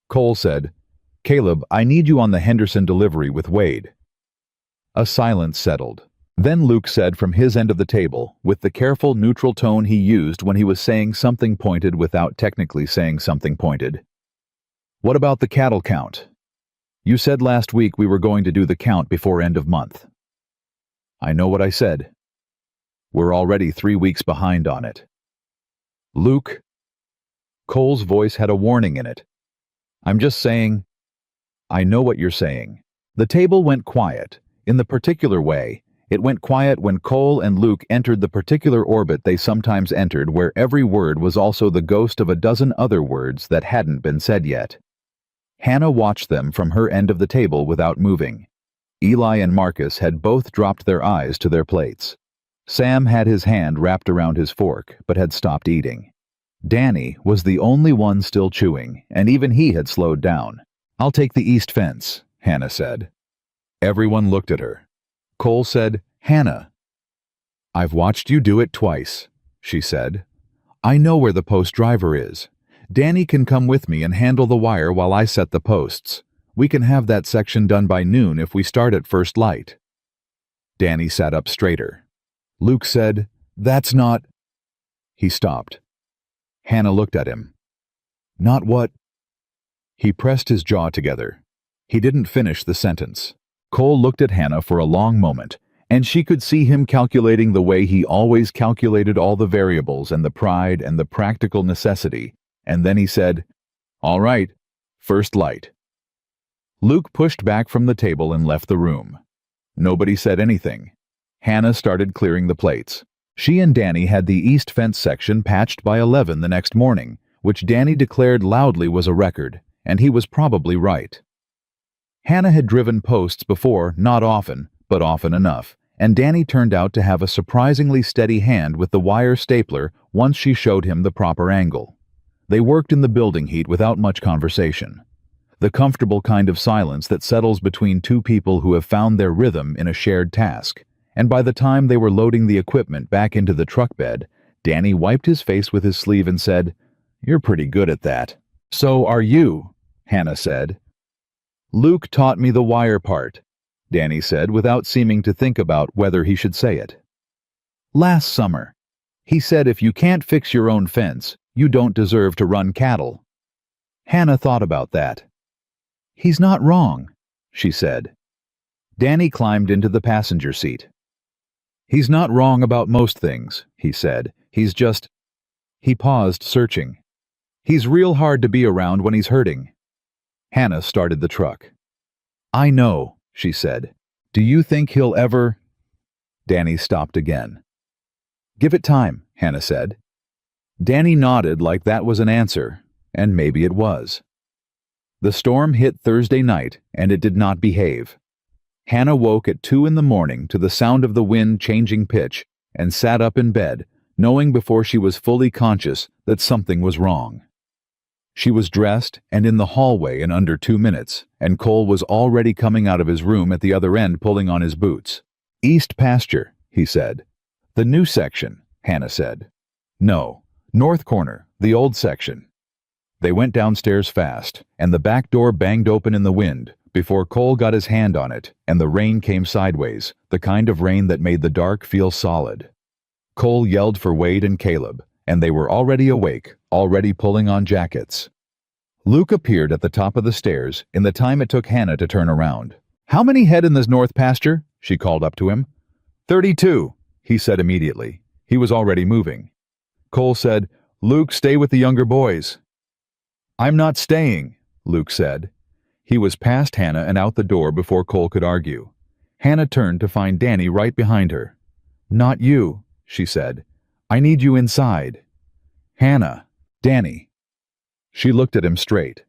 Cole said, "Caleb, I need you on the Henderson delivery with Wade." A silence settled. Then Luke said from his end of the table, with the careful, neutral tone he used when he was saying something pointed without technically saying something pointed, "What about the cattle count? You said last week we were going to do the count before end of month." "I know what I said. We're already 3 weeks behind on it." "Luke," Cole's voice had a warning in it, "I'm just saying, I know what you're saying." The table went quiet. In the particular way, it went quiet when Cole and Luke entered the particular orbit they sometimes entered, where every word was also the ghost of a dozen other words that hadn't been said yet. Hannah watched them from her end of the table without moving. Eli and Marcus had both dropped their eyes to their plates. Sam had his hand wrapped around his fork, but had stopped eating. Danny was the only one still chewing, and even he had slowed down. "I'll take the east fence," Hannah said. Everyone looked at her. Cole said, "Hannah." "I've watched you do it twice," she said. "I know where the post driver is. Danny can come with me and handle the wire while I set the posts. We can have that section done by noon if we start at first light." Danny sat up straighter. Luke said, "That's not—" He stopped. Hannah looked at him. "Not what—" He pressed his jaw together. He didn't finish the sentence. Cole looked at Hannah for a long moment, and she could see him calculating the way he always calculated all the variables and the pride and the practical necessity, and then he said, "All right, first light." Luke pushed back from the table and left the room. Nobody said anything. Hannah started clearing the plates. She and Danny had the east fence section patched by 11 the next morning, which Danny declared loudly was a record, and he was probably right. Hannah had driven posts before, not often, but often enough, and Danny turned out to have a surprisingly steady hand with the wire stapler once she showed him the proper angle. They worked in the building heat without much conversation. The comfortable kind of silence that settles between two people who have found their rhythm in a shared task. And by the time they were loading the equipment back into the truck bed, Danny wiped his face with his sleeve and said, "You're pretty good at that." "So are you," Hannah said. "Luke taught me the wire part," Danny said without seeming to think about whether he should say it. "Last summer. He said if you can't fix your own fence, you don't deserve to run cattle." Hannah thought about that. "He's not wrong," she said. Danny climbed into the passenger seat. "He's not wrong about most things," he said. "He's just—" He paused, searching. "He's real hard to be around when he's hurting." Hannah started the truck. "I know," she said. "Do you think he'll ever—" Danny stopped again. "Give it time," Hannah said. Danny nodded like that was an answer, and maybe it was. The storm hit Thursday night, and it did not behave. Hannah woke at 2 in the morning to the sound of the wind changing pitch and sat up in bed, knowing before she was fully conscious that something was wrong. She was dressed and in the hallway in under 2 minutes, and Cole was already coming out of his room at the other end pulling on his boots. "East pasture," he said. "The new section," Hannah said. "No, north corner, the old section." They went downstairs fast, and the back door banged open in the wind, before Cole got his hand on it, and the rain came sideways, the kind of rain that made the dark feel solid. Cole yelled for Wade and Caleb, and they were already awake, already pulling on jackets. Luke appeared at the top of the stairs in the time it took Hannah to turn around. "How many head in this north pasture?" she called up to him. 32, he said immediately. He was already moving. Cole said, "Luke, stay with the younger boys." "I'm not staying," Luke said. He was past Hannah and out the door before Cole could argue. Hannah turned to find Danny right behind her. "Not you," she said. "I need you inside." "Hannah." "Danny." She looked at him straight.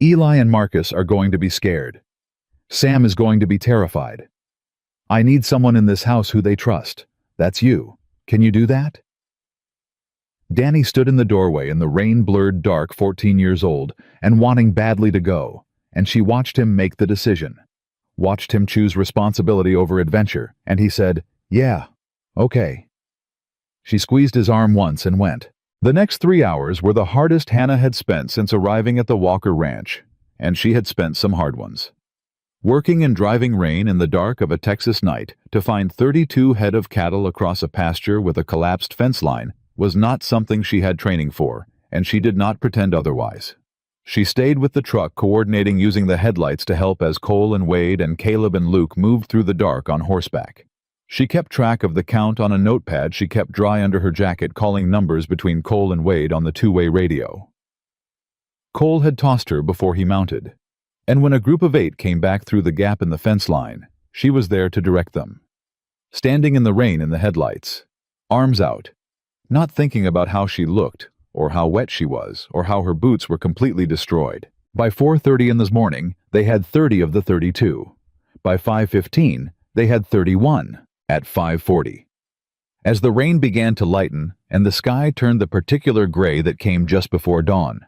"Eli and Marcus are going to be scared. Sam is going to be terrified. I need someone in this house who they trust. That's you. Can you do that?" Danny stood in the doorway in the rain-blurred dark, 14 years old, and wanting badly to go, and she watched him make the decision. Watched him choose responsibility over adventure, and he said, "Yeah, okay." She squeezed his arm once and went. The next 3 hours were the hardest Hannah had spent since arriving at the Walker Ranch, and she had spent some hard ones. Working in driving rain in the dark of a Texas night to find 32 head of cattle across a pasture with a collapsed fence line was not something she had training for, and she did not pretend otherwise. She stayed with the truck, coordinating using the headlights to help as Cole and Wade and Caleb and Luke moved through the dark on horseback. She kept track of the count on a notepad she kept dry under her jacket, calling numbers between Cole and Wade on the two-way radio. Cole had tossed her before he mounted, and when a group of 8 came back through the gap in the fence line, she was there to direct them. Standing in the rain in the headlights, arms out, not thinking about how she looked, or how wet she was, or how her boots were completely destroyed. By 4:30 in the morning, they had 30 of the 32. by 5:15, they had 31 at 5:40. As the rain began to lighten and the sky turned the particular gray that came just before dawn,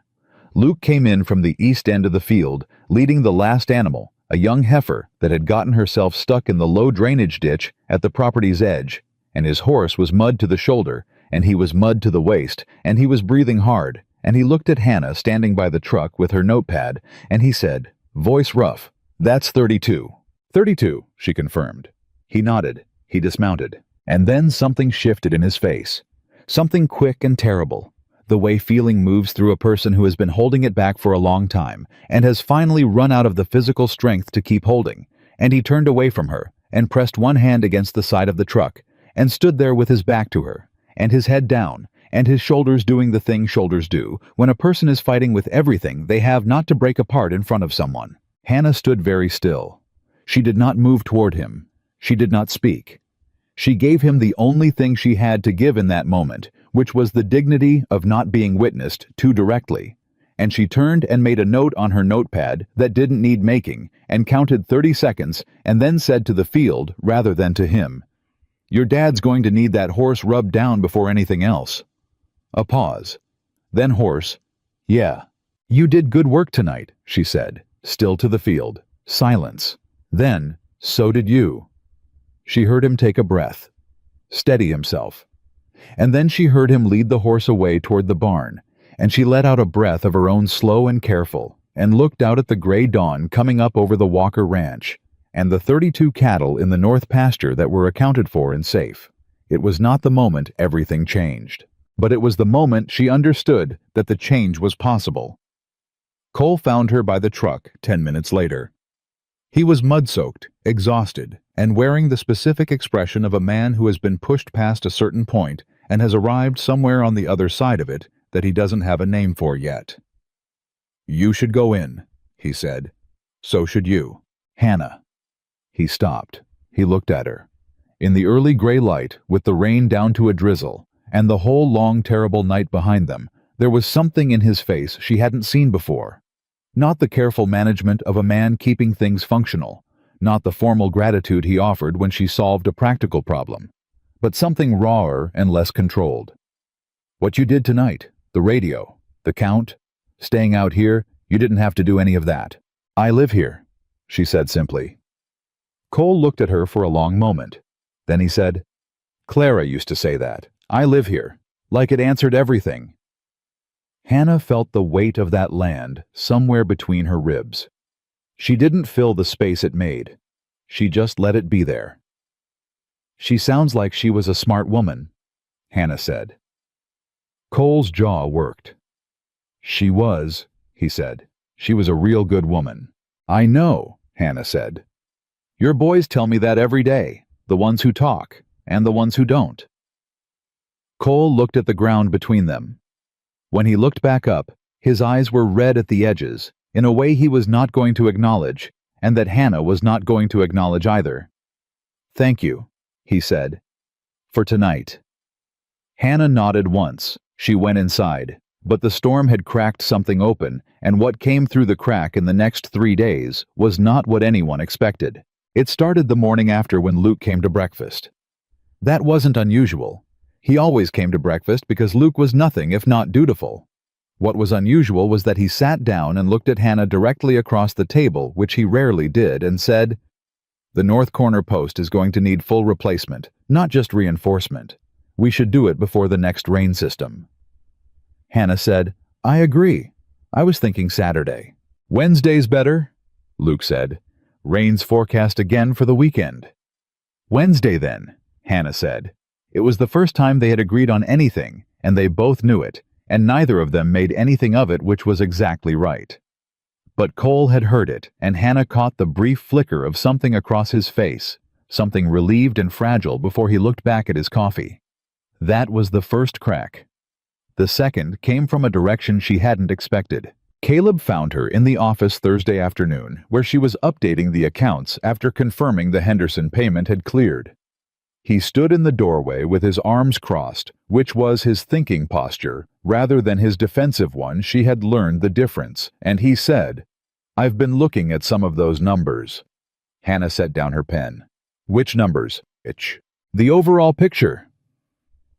Luke came in from the east end of the field, leading the last animal, a young heifer that had gotten herself stuck in the low drainage ditch at the property's edge, and his horse was mud to the shoulder, and he was mud to the waist, and he was breathing hard, and he looked at Hannah standing by the truck with her notepad, and he said, voice rough, "That's 32. 32, she confirmed. He nodded. He dismounted. And then something shifted in his face. Something quick and terrible. The way feeling moves through a person who has been holding it back for a long time and has finally run out of the physical strength to keep holding, and he turned away from her and pressed one hand against the side of the truck and stood there with his back to her and his head down and his shoulders doing the thing shoulders do when a person is fighting with everything they have not to break apart in front of someone. Hannah stood very still. She did not move toward him. She did not speak. She gave him the only thing she had to give in that moment, which was the dignity of not being witnessed too directly, and she turned and made a note on her notepad that didn't need making and counted 30 seconds and then said to the field rather than to him, "Your dad's going to need that horse rubbed down before anything else." A pause. Then horse, "Yeah. You did good work tonight," she said, still to the field. Silence. Then, "So did you." She heard him take a breath, steady himself. And then she heard him lead the horse away toward the barn, and she let out a breath of her own slow and careful, and looked out at the gray dawn coming up over the Walker Ranch, and the 32 cattle in the north pasture that were accounted for and safe. It was not the moment everything changed, but it was the moment she understood that the change was possible. Cole found her by the truck 10 minutes later. He was mud-soaked, exhausted, and wearing the specific expression of a man who has been pushed past a certain point and has arrived somewhere on the other side of it that he doesn't have a name for yet. "You should go in," he said. "So should you. Hannah." He stopped. He looked at her. In the early gray light, with the rain down to a drizzle, and the whole long terrible night behind them, there was something in his face she hadn't seen before. Not the careful management of a man keeping things functional, not the formal gratitude he offered when she solved a practical problem, but something rawer and less controlled. "What you did tonight, the radio, the count, staying out here, you didn't have to do any of that. I live here," she said simply. Cole looked at her for a long moment. Then he said, "Clara used to say that. I live here," like it answered everything. Hannah felt the weight of that land somewhere between her ribs. She didn't fill the space it made. She just let it be there. "She sounds like she was a smart woman," Hannah said. Cole's jaw worked. "She was," he said. "She was a real good woman." "I know," Hannah said. "Your boys tell me that every day, the ones who talk, and the ones who don't." Cole looked at the ground between them. When he looked back up, his eyes were red at the edges, in a way he was not going to acknowledge, and that Hannah was not going to acknowledge either. "Thank you," he said, "for tonight." Hannah nodded once. She went inside, but the storm had cracked something open, and what came through the crack in the next 3 days was not what anyone expected. It started the morning after when Luke came to breakfast. That wasn't unusual. He always came to breakfast because Luke was nothing if not dutiful. What was unusual was that he sat down and looked at Hannah directly across the table, which he rarely did, and said, "The north corner post is going to need full replacement, not just reinforcement. We should do it before the next rain system." Hannah said, "I agree. I was thinking Saturday." "Wednesday's better," Luke said. "Rain's forecast again for the weekend." "Wednesday then," Hannah said. It was the first time they had agreed on anything, and they both knew it, and neither of them made anything of it which was exactly right. But Cole had heard it, and Hannah caught the brief flicker of something across his face, something relieved and fragile before he looked back at his coffee. That was the first crack. The second came from a direction she hadn't expected. Caleb found her in the office Thursday afternoon, where she was updating the accounts after confirming the Henderson payment had cleared. He stood in the doorway with his arms crossed, which was his thinking posture, rather than his defensive one. She had learned the difference, and he said, "I've been looking at some of those numbers." Hannah set down her pen. Which numbers? Itch. The overall picture.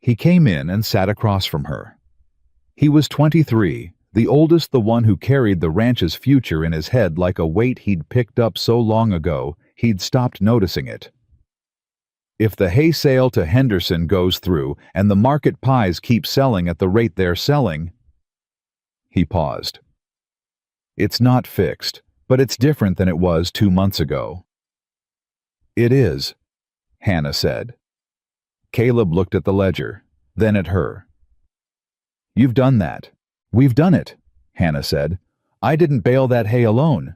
He came in and sat across from her. He was 23, the oldest, the one who carried the ranch's future in his head like a weight he'd picked up so long ago he'd stopped noticing it. If the hay sale to Henderson goes through and the market pies keep selling at the rate they're selling... He paused. It's not fixed, but it's different than it was 2 months ago. It is, Hannah said. Caleb looked at the ledger, then at her. You've done that. We've done it, Hannah said. I didn't bale that hay alone.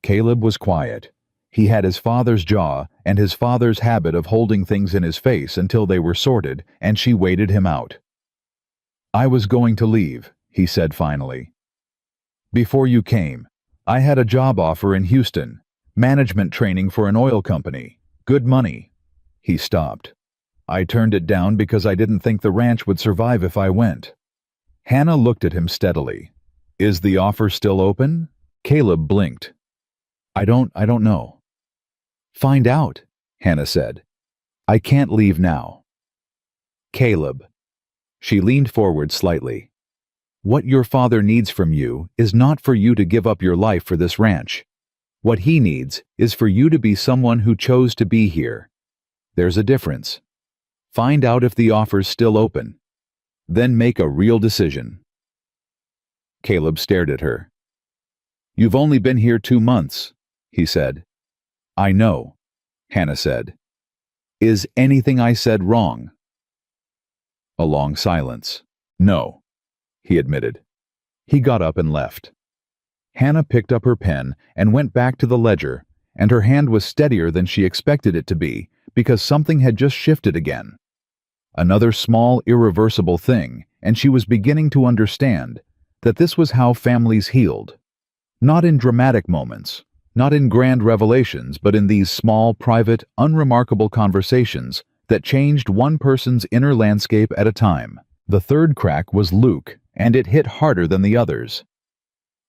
Caleb was quiet. He had his father's jaw and his father's habit of holding things in his face until they were sorted, and she waited him out. I was going to leave, he said finally. Before you came, I had a job offer in Houston, management training for an oil company, good money. He stopped. I turned it down because I didn't think the ranch would survive if I went. Hannah looked at him steadily. Is the offer still open? Caleb blinked. I don't know. Find out, Hannah said. I can't leave now. Caleb. She leaned forward slightly. What your father needs from you is not for you to give up your life for this ranch. What he needs is for you to be someone who chose to be here. There's a difference. Find out if the offer's still open. Then make a real decision. Caleb stared at her. You've only been here 2 months, he said. I know, Hannah said. Is anything I said wrong? A long silence. No, he admitted. He got up and left. Hannah picked up her pen and went back to the ledger, and her hand was steadier than she expected it to be because something had just shifted again. Another small, irreversible thing, and she was beginning to understand that this was how families healed. Not in dramatic moments, not in grand revelations, but in these small, private, unremarkable conversations that changed one person's inner landscape at a time. The third crack was Luke, and it hit harder than the others.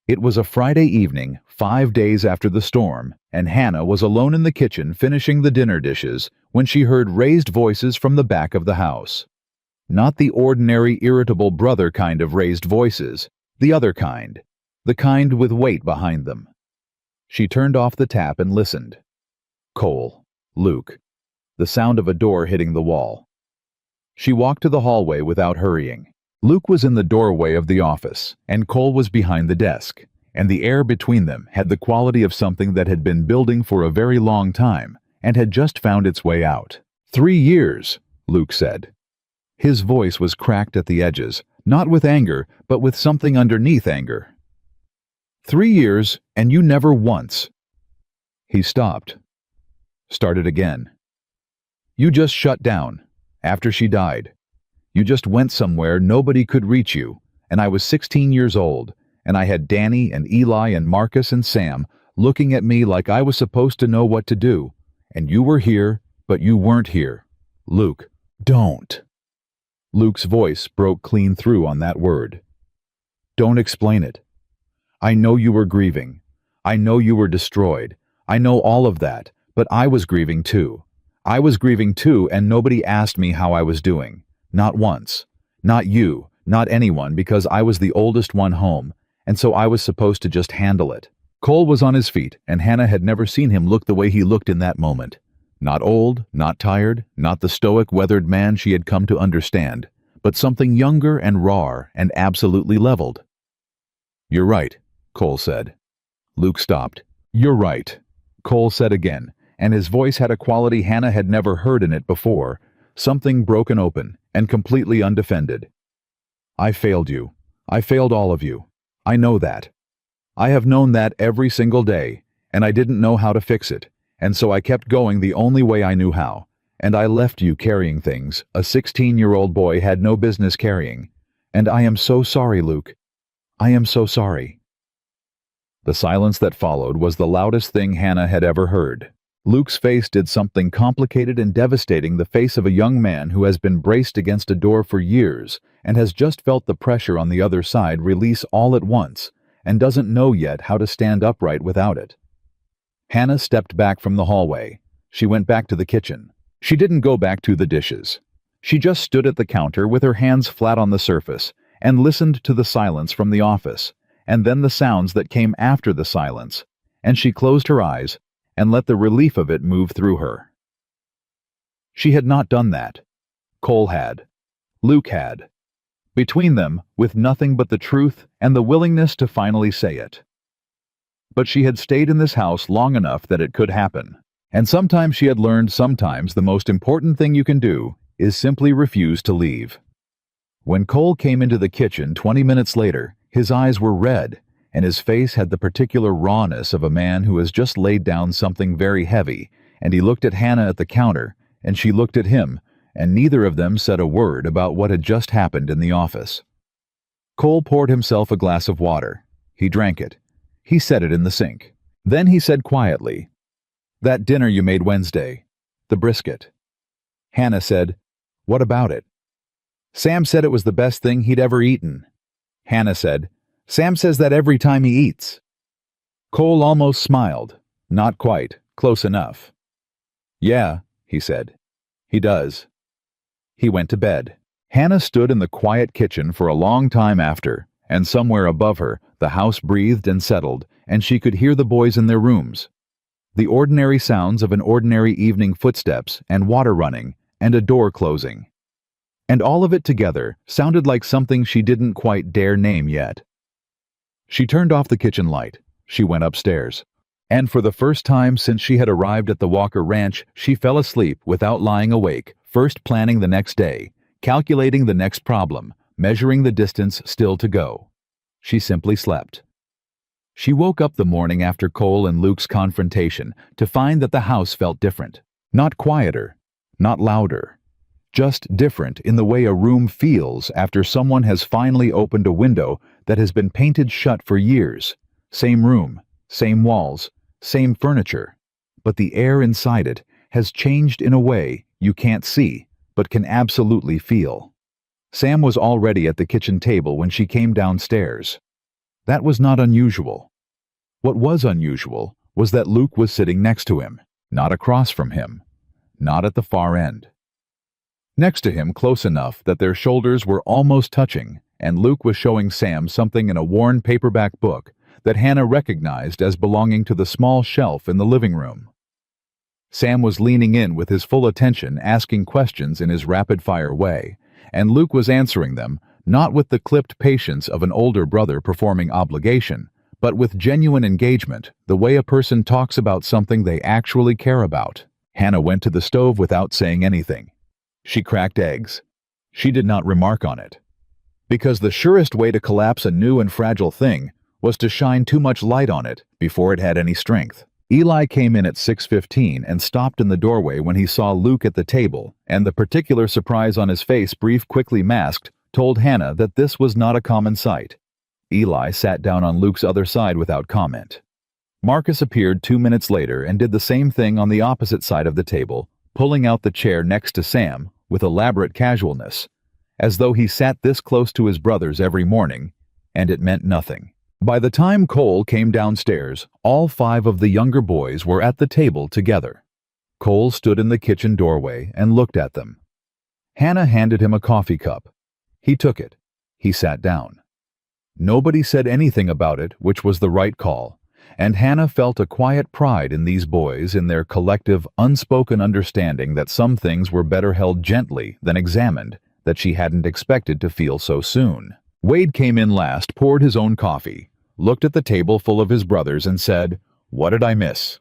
It was a Friday evening, 5 days after the storm, and Hannah was alone in the kitchen finishing the dinner dishes when she heard raised voices from the back of the house. Not the ordinary irritable brother kind of raised voices, the other kind, the kind with weight behind them. She turned off the tap and listened. Cole, Luke, the sound of a door hitting the wall. She walked to the hallway without hurrying. Luke was in the doorway of the office, and Cole was behind the desk, and the air between them had the quality of something that had been building for a very long time and had just found its way out. 3 years, Luke said. His voice was cracked at the edges, not with anger, but with something underneath anger. 3 years, and you never once. He stopped. Started again. You just shut down, after she died. You just went somewhere nobody could reach you, and I was 16 years old, and I had Danny and Eli and Marcus and Sam looking at me like I was supposed to know what to do, and you were here, but you weren't here. Luke, don't. Luke's voice broke clean through on that word. Don't explain it. I know you were grieving. I know you were destroyed. I know all of that, but I was grieving too. I was grieving too, and nobody asked me how I was doing. Not once. Not you, not anyone, because I was the oldest one home, and so I was supposed to just handle it. Cole was on his feet, and Hannah had never seen him look the way he looked in that moment. Not old, not tired, not the stoic, weathered man she had come to understand, but something younger and raw and absolutely leveled. You're right, Cole said. Luke stopped. You're right, Cole said again, and his voice had a quality Hannah had never heard in it before, something broken open and completely undefended. I failed you. I failed all of you. I know that. I have known that every single day, and I didn't know how to fix it, and so I kept going the only way I knew how, and I left you carrying things a 16-year-old boy had no business carrying, and I am so sorry, Luke. I am so sorry. The silence that followed was the loudest thing Hannah had ever heard. Luke's face did something complicated and devastating, the face of a young man who has been braced against a door for years and has just felt the pressure on the other side release all at once and doesn't know yet how to stand upright without it. Hannah stepped back from the hallway. She went back to the kitchen. She didn't go back to the dishes. She just stood at the counter with her hands flat on the surface and listened to the silence from the office, and then the sounds that came after the silence, and she closed her eyes and let the relief of it move through her. She had not done that. Cole had. Luke had. Between them, with nothing but the truth and the willingness to finally say it. But she had stayed in this house long enough that it could happen. And sometimes she had learned sometimes the most important thing you can do is simply refuse to leave. When Cole came into the kitchen 20 minutes later, his eyes were red, and his face had the particular rawness of a man who has just laid down something very heavy, and he looked at Hannah at the counter, and she looked at him, and neither of them said a word about what had just happened in the office. Cole poured himself a glass of water. He drank it. He set it in the sink. Then he said quietly, "That dinner you made Wednesday, the brisket." Hannah said, "What about it?" "Sam said it was the best thing he'd ever eaten." Hannah said, "Sam says that every time he eats." Cole almost smiled. Not quite, close enough. "Yeah," he said. "He does." He went to bed. Hannah stood in the quiet kitchen for a long time after, and somewhere above her, the house breathed and settled, and she could hear the boys in their rooms. The ordinary sounds of an ordinary evening footsteps and water running and a door closing. And all of it together sounded like something she didn't quite dare name yet. She turned off the kitchen light. She went upstairs. And for the first time since she had arrived at the Walker Ranch, she fell asleep without lying awake, first planning the next day, calculating the next problem, measuring the distance still to go. She simply slept. She woke up the morning after Cole and Luke's confrontation to find that the house felt different. Not quieter, not louder. Just different in the way a room feels after someone has finally opened a window that has been painted shut for years. Same room, same walls, same furniture. But the air inside it has changed in a way you can't see, but can absolutely feel. Sam was already at the kitchen table when she came downstairs. That was not unusual. What was unusual was that Luke was sitting next to him, not across from him, not at the far end. Next to him close enough that their shoulders were almost touching, and Luke was showing Sam something in a worn paperback book that Hannah recognized as belonging to the small shelf in the living room. Sam was leaning in with his full attention, asking questions in his rapid-fire way, and Luke was answering them, not with the clipped patience of an older brother performing obligation, but with genuine engagement, the way a person talks about something they actually care about. Hannah went to the stove without saying anything. She cracked eggs. She did not remark on it. Because the surest way to collapse a new and fragile thing was to shine too much light on it before it had any strength. Eli came in at 6:15 and stopped in the doorway when he saw Luke at the table, and the particular surprise on his face, brief, quickly masked, told Hannah that this was not a common sight. Eli sat down on Luke's other side without comment. Marcus appeared 2 minutes later and did the same thing on the opposite side of the table, pulling out the chair next to Sam with elaborate casualness, as though he sat this close to his brothers every morning, and it meant nothing. By the time Cole came downstairs, all 5 of the younger boys were at the table together. Cole stood in the kitchen doorway and looked at them. Hannah handed him a coffee cup. He took it. He sat down. Nobody said anything about it, which was the right call, and Hannah felt a quiet pride in these boys in their collective, unspoken understanding that some things were better held gently than examined, that she hadn't expected to feel so soon. Wade came in last, poured his own coffee, looked at the table full of his brothers and said, "What did I miss?"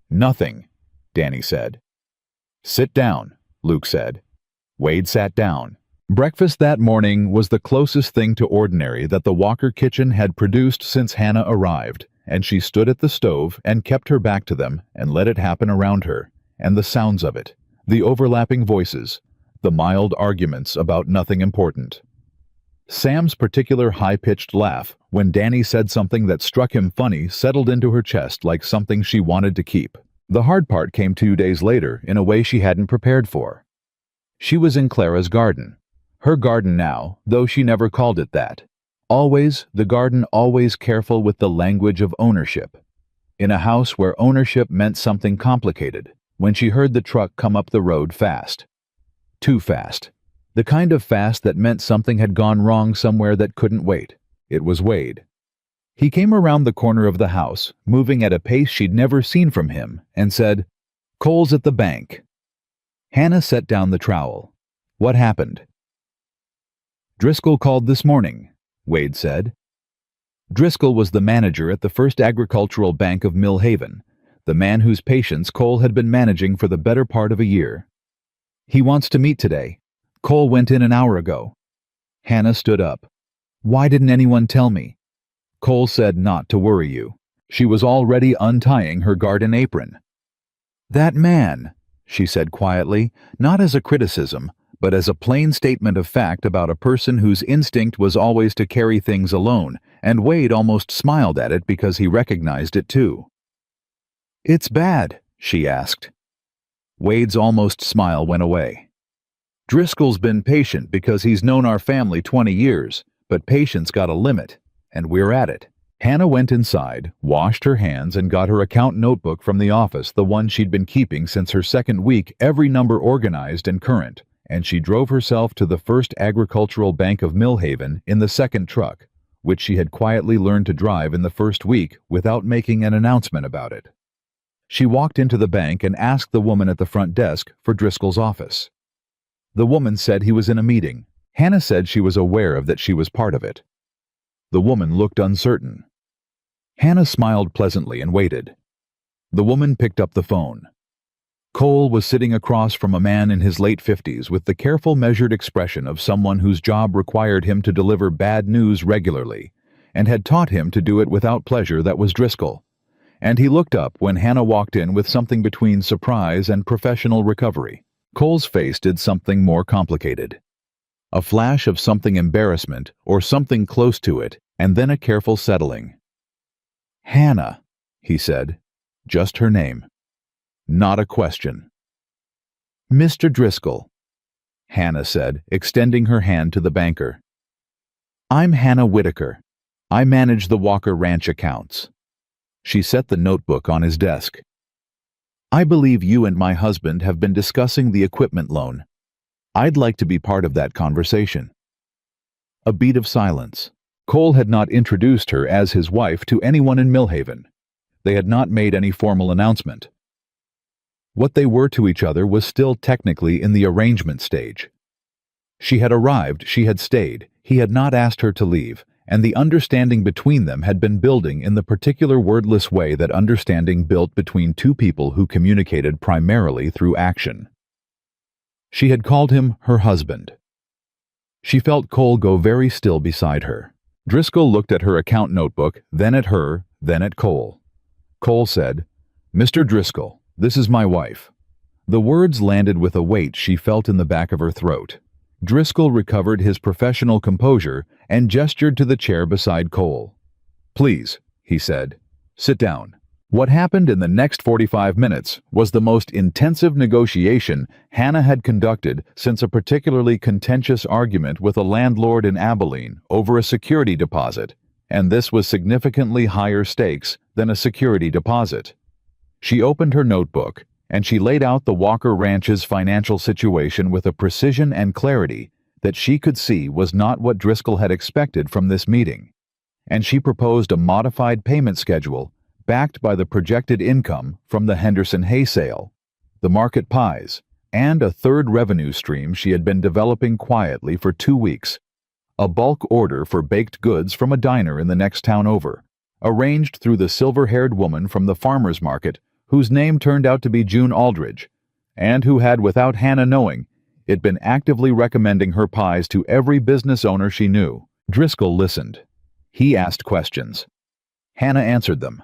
"Nothing," Danny said. "Sit down," Luke said. Wade sat down. Breakfast that morning was the closest thing to ordinary that the Walker kitchen had produced since Hannah arrived, and she stood at the stove and kept her back to them and let it happen around her, and the sounds of it, the overlapping voices, the mild arguments about nothing important. Sam's particular high-pitched laugh when Danny said something that struck him funny settled into her chest like something she wanted to keep. The hard part came 2 days later in a way she hadn't prepared for. She was in Clara's garden. Her garden now, though she never called it that. Always, the garden always careful with the language of ownership. in a house where ownership meant something complicated, when she heard the truck come up the road fast. Too fast. The kind of fast that meant something had gone wrong somewhere that couldn't wait. It was Wade. He came around the corner of the house, moving at a pace she'd never seen from him, and said, "Cole's at the bank." Hannah set down the trowel. "What happened?" "Driscoll called this morning," Wade said. Driscoll was the manager at the First Agricultural Bank of Mill Haven, the man whose patients Cole had been managing for the better part of a year. "He wants to meet today. Cole went in an hour ago." Hannah stood up. "Why didn't anyone tell me?" "Cole said not to worry you." She was already untying her garden apron. "That man," she said quietly, not as a criticism, but as a plain statement of fact about a person whose instinct was always to carry things alone, and Wade almost smiled at it because he recognized it too. "It's bad?" she asked. Wade's almost smile went away. "Driscoll's been patient because he's known our family 20 years, but patience got a limit, and we're at it." Hannah went inside, washed her hands, and got her account notebook from the office, the one she'd been keeping since her second week, every number organized and current, and she drove herself to the First Agricultural Bank of Mill Haven in the second truck, which she had quietly learned to drive in the first week without making an announcement about it. She walked into the bank and asked the woman at the front desk for Driscoll's office. The woman said he was in a meeting. Hannah said she was aware of that she was part of it. The woman looked uncertain. Hannah smiled pleasantly and waited. The woman picked up the phone. Cole was sitting across from a man in his late 50s with the careful, measured expression of someone whose job required him to deliver bad news regularly, and had taught him to do it without pleasure. That was Driscoll. And he looked up when Hannah walked in with something between surprise and professional recovery. Cole's face did something more complicated. A flash of something embarrassment, or something close to it, and then a careful settling. "Hannah," he said. Just her name. Not a question. "Mr. Driscoll," Hannah said, extending her hand to the banker. "I'm Hannah Whitaker. I manage the Walker Ranch accounts." She set the notebook on his desk. "I believe you and my husband have been discussing the equipment loan. I'd like to be part of that conversation." A beat of silence. Cole had not introduced her as his wife to anyone in Millhaven. They had not made any formal announcement. What they were to each other was still technically in the arrangement stage. She had arrived, she had stayed, he had not asked her to leave, and the understanding between them had been building in the particular wordless way that understanding built between two people who communicated primarily through action. She had called him her husband. She felt Cole go very still beside her. Driscoll looked at her account notebook, then at her, then at Cole. Cole said, "Mr. Driscoll, this is my wife." The words landed with a weight she felt in the back of her throat. Driscoll recovered his professional composure and gestured to the chair beside Cole. "Please," he said, "sit down." What happened in the next 45 minutes was the most intensive negotiation Hannah had conducted since a particularly contentious argument with a landlord in Abilene over a security deposit, and this was significantly higher stakes than a security deposit. She opened her notebook, and she laid out the Walker Ranch's financial situation with a precision and clarity that she could see was not what Driscoll had expected from this meeting, and she proposed a modified payment schedule backed by the projected income from the Henderson hay sale, the market pies, and a third revenue stream she had been developing quietly for 2 weeks, a bulk order for baked goods from a diner in the next town over, arranged through the silver-haired woman from the farmer's market whose name turned out to be June Aldridge, and who had, without Hannah knowing it, been actively recommending her pies to every business owner she knew. Driscoll listened. He asked questions. Hannah answered them.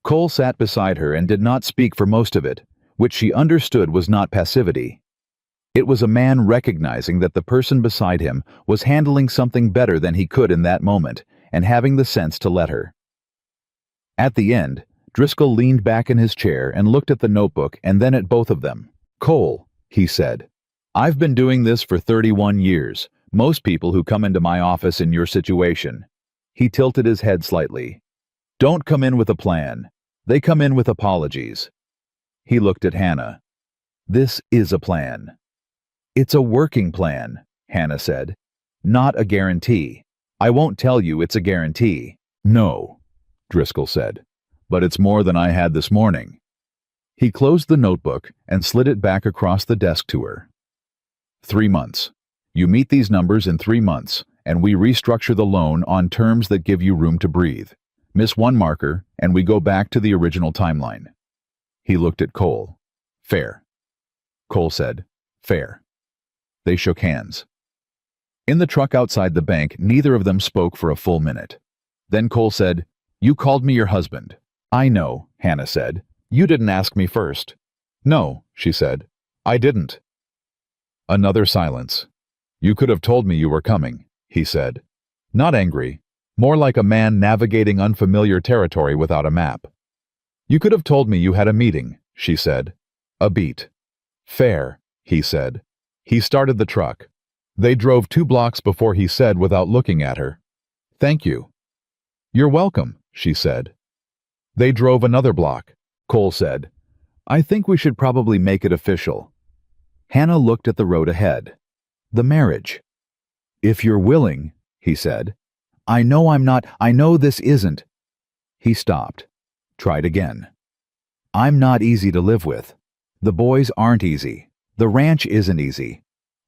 Cole sat beside her and did not speak for most of it, which she understood was not passivity. It was a man recognizing that the person beside him was handling something better than he could in that moment, and having the sense to let her. At the end, Driscoll leaned back in his chair and looked at the notebook and then at both of them. "Cole," he said, "I've been doing this for 31 years. Most people who come into my office in your situation." He tilted his head slightly. "Don't come in with a plan. They come in with apologies. He looked at Hannah. This is a plan. It's a working plan, Hannah said. Not a guarantee. I won't tell you it's a guarantee. No, Driscoll said. But it's more than I had this morning. He closed the notebook and slid it back across the desk to her. 3 months. You meet these numbers in 3 months, and we restructure the loan on terms that give you room to breathe. Miss one marker, and we go back to the original timeline. He looked at Cole. Fair. Cole said, fair. They shook hands. In the truck outside the bank, neither of them spoke for a full minute. Then Cole said, You called me your husband. I know, Hannah said. You didn't ask me first. No, she said. I didn't. Another silence. You could have told me you were coming, he said. Not angry, more like a man navigating unfamiliar territory without a map. You could have told me you had a meeting, she said. A beat. Fair, he said. He started the truck. They drove 2 blocks before he said without looking at her, Thank you. You're welcome, she said. They drove another block. Cole said, I think we should probably make it official. Hannah looked at the road ahead. The marriage. If you're willing, he said. I know this isn't. He stopped. Tried again. I'm not easy to live with. The boys aren't easy. The ranch isn't easy.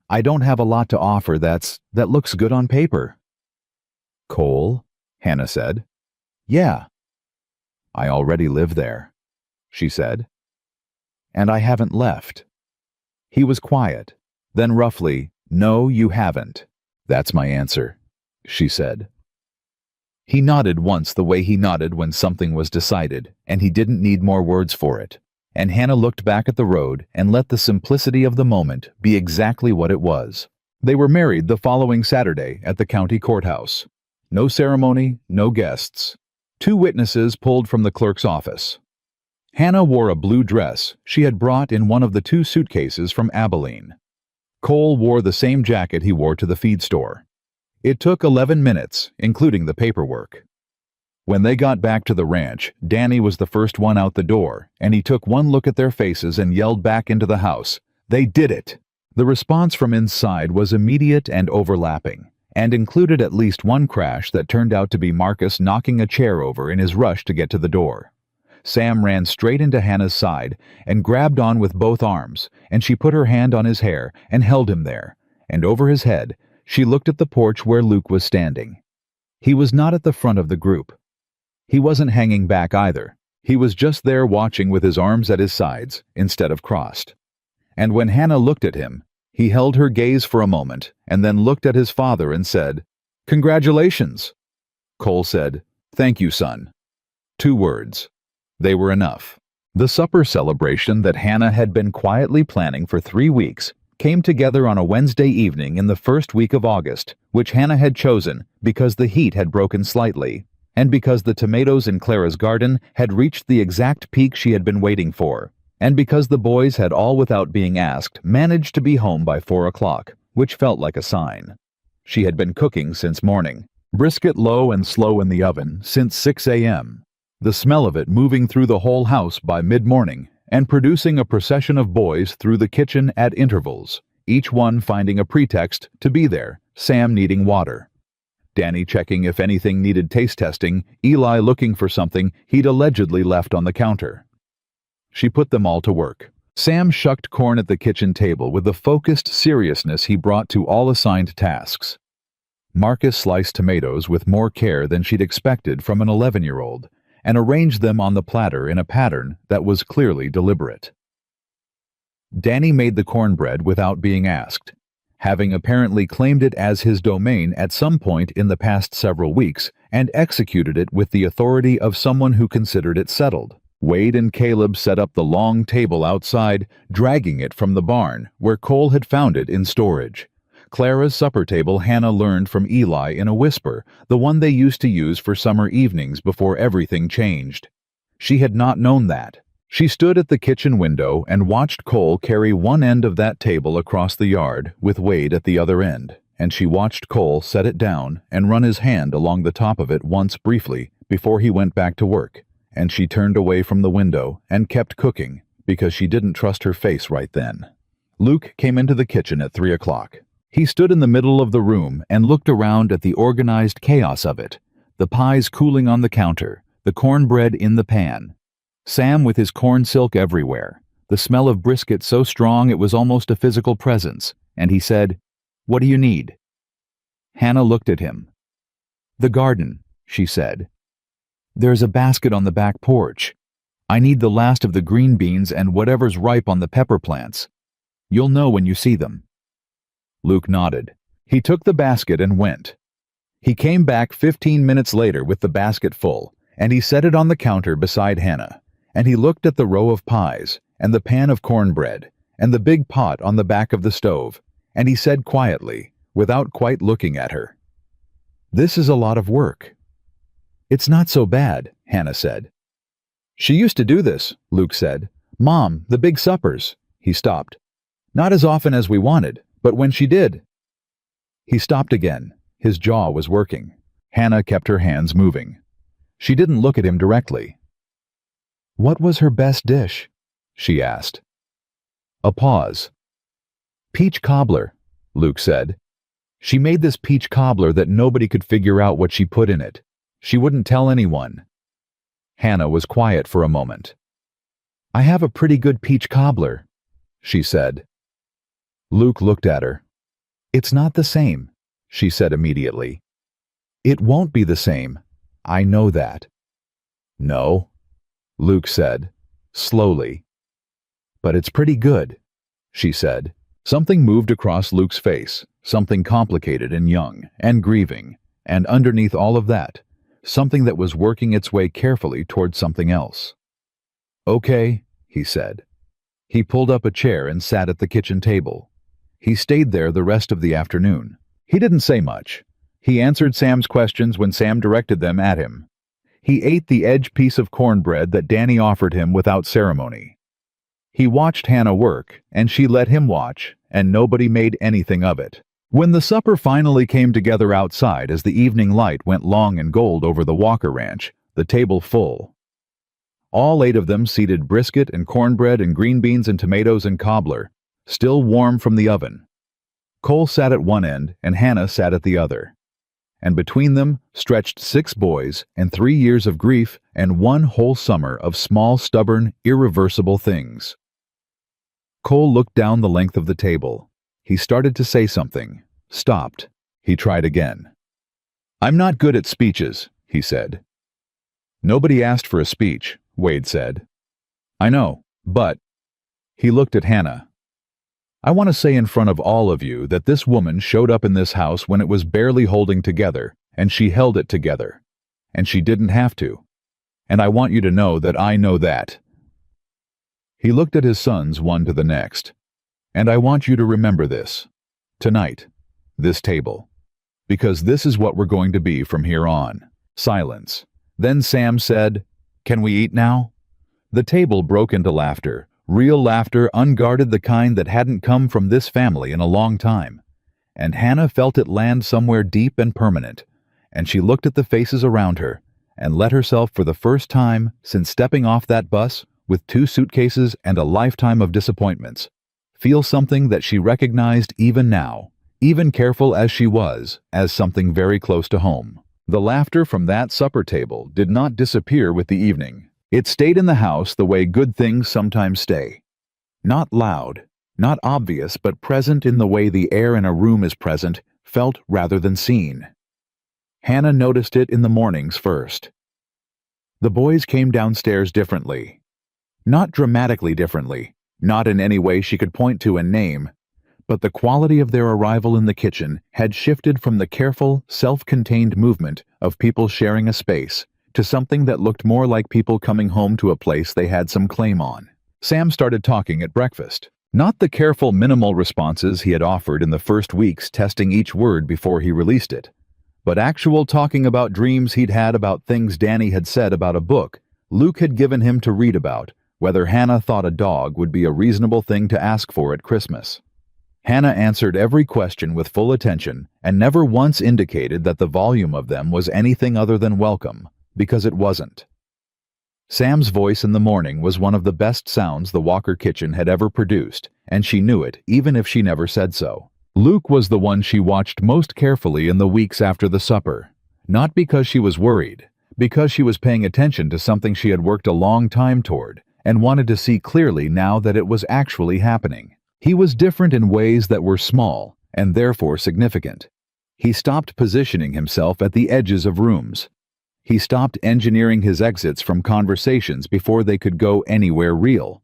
I don't have a lot to offer that looks good on paper. Cole, Hannah said. Yeah. I already live there, she said. And I haven't left. He was quiet, then roughly, No, you haven't. That's my answer, she said. He nodded once the way he nodded when something was decided, and he didn't need more words for it. And Hannah looked back at the road and let the simplicity of the moment be exactly what it was. They were married the following Saturday at the county courthouse. No ceremony, no guests. 2 witnesses pulled from the clerk's office. Hannah wore a blue dress she had brought in one of the 2 suitcases from Abilene. Cole wore the same jacket he wore to the feed store. It took 11 minutes, including the paperwork. When they got back to the ranch, Danny was the first one out the door, and he took one look at their faces and yelled back into the house, They did it! The response from inside was immediate and overlapping, and included at least one crash that turned out to be Marcus knocking a chair over in his rush to get to the door. Sam ran straight into Hannah's side and grabbed on with both arms, and she put her hand on his hair and held him there, and over his head, she looked at the porch where Luke was standing. He was not at the front of the group. He wasn't hanging back either. He was just there watching with his arms at his sides instead of crossed. And when Hannah looked at him, he held her gaze for a moment and then looked at his father and said, Congratulations! Cole said, Thank you, son. 2 words. They were enough. The supper celebration that Hannah had been quietly planning for 3 weeks came together on a Wednesday evening in the first week of August, which Hannah had chosen because the heat had broken slightly, and because the tomatoes in Clara's garden had reached the exact peak she had been waiting for, and because the boys had all without being asked managed to be home by 4 o'clock, which felt like a sign. She had been cooking since morning, brisket low and slow in the oven since 6 a.m., the smell of it moving through the whole house by mid-morning and producing a procession of boys through the kitchen at intervals, each one finding a pretext to be there, Sam needing water, Danny checking if anything needed taste testing, Eli looking for something he'd allegedly left on the counter. She put them all to work. Sam shucked corn at the kitchen table with the focused seriousness he brought to all assigned tasks. Marcus sliced tomatoes with more care than she'd expected from an 11-year-old, and arranged them on the platter in a pattern that was clearly deliberate. Danny made the cornbread without being asked, having apparently claimed it as his domain at some point in the past several weeks and executed it with the authority of someone who considered it settled. Wade and Caleb set up the long table outside, dragging it from the barn where Cole had found it in storage. Clara's supper table Hannah learned from Eli in a whisper, the one they used to use for summer evenings before everything changed. She had not known that. She stood at the kitchen window and watched Cole carry one end of that table across the yard with Wade at the other end, and she watched Cole set it down and run his hand along the top of it once briefly before he went back to work, and she turned away from the window and kept cooking because she didn't trust her face right then. Luke came into the kitchen at 3 o'clock. He stood in the middle of the room and looked around at the organized chaos of it, the pies cooling on the counter, the cornbread in the pan, Sam with his corn silk everywhere, the smell of brisket so strong it was almost a physical presence, and he said, "What do you need?" Hannah looked at him. "The garden," she said. "There's a basket on the back porch. I need the last of the green beans and whatever's ripe on the pepper plants. You'll know when you see them." Luke nodded. He took the basket and went. He came back 15 minutes later with the basket full, and he set it on the counter beside Hannah, and he looked at the row of pies, and the pan of cornbread, and the big pot on the back of the stove, and he said quietly, without quite looking at her, "This is a lot of work." "It's not so bad," Hannah said. "She used to do this," Luke said. "Mom, the big suppers." He stopped. "Not as often as we wanted, but when she did." He stopped again. His jaw was working. Hannah kept her hands moving. She didn't look at him directly. "What was her best dish?" she asked. A pause. "Peach cobbler," Luke said. "She made this peach cobbler that nobody could figure out what she put in it. She wouldn't tell anyone." Hannah was quiet for a moment. "I have a pretty good peach cobbler," she said. Luke looked at her. "It's not the same," she said immediately. "It won't be the same. I know that." "No," Luke said, slowly. "But it's pretty good," she said. Something moved across Luke's face, something complicated and young and grieving, and underneath all of that, something that was working its way carefully toward something else. "Okay," he said. He pulled up a chair and sat at the kitchen table. He stayed there the rest of the afternoon. He didn't say much. He answered Sam's questions when Sam directed them at him. He ate the edge piece of cornbread that Danny offered him without ceremony. He watched Hannah work, and she let him watch, and nobody made anything of it. When the supper finally came together outside as the evening light went long and gold over the Walker Ranch, the table full. All 8 of them seated brisket and cornbread and green beans and tomatoes and cobbler, still warm from the oven. Cole sat at one end and Hannah sat at the other. And between them stretched 6 boys and 3 years of grief and 1 whole summer of small, stubborn, irreversible things. Cole looked down the length of the table. He started to say something, stopped. He tried again. "I'm not good at speeches," he said. "Nobody asked for a speech," Wade said. "I know, but..." He looked at Hannah. "I want to say in front of all of you that this woman showed up in this house when it was barely holding together, and she held it together. And she didn't have to. And I want you to know that I know that." He looked at his sons one to the next. "And I want you to remember this. Tonight. This table. Because this is what we're going to be from here on." Silence. Then Sam said, "Can we eat now?" The table broke into laughter. Real laughter, unguarded, the kind that hadn't come from this family in a long time. And Hannah felt it land somewhere deep and permanent. And she looked at the faces around her, and let herself for the first time since stepping off that bus, with 2 suitcases and a lifetime of disappointments, feel something that she recognized even now, even careful as she was, as something very close to home. The laughter from that supper table did not disappear with the evening. It stayed in the house the way good things sometimes stay. Not loud, not obvious, but present in the way the air in a room is present, felt rather than seen. Hannah noticed it in the mornings first. The boys came downstairs differently. Not dramatically differently, not in any way she could point to and name, but the quality of their arrival in the kitchen had shifted from the careful, self-contained movement of people sharing a space to something that looked more like people coming home to a place they had some claim on. Sam started talking at breakfast. Not the careful, minimal responses he had offered in the first weeks, testing each word before he released it, but actual talking about dreams he'd had, about things Danny had said, about a book Luke had given him to read about, whether Hannah thought a dog would be a reasonable thing to ask for at Christmas. Hannah answered every question with full attention and never once indicated that the volume of them was anything other than welcome, because it wasn't. Sam's voice in the morning was one of the best sounds the Walker kitchen had ever produced, and she knew it, even if she never said so. Luke was the one she watched most carefully in the weeks after the supper. Not because she was worried, because she was paying attention to something she had worked a long time toward, and wanted to see clearly now that it was actually happening. He was different in ways that were small, and therefore significant. He stopped positioning himself at the edges of rooms. He stopped engineering his exits from conversations before they could go anywhere real.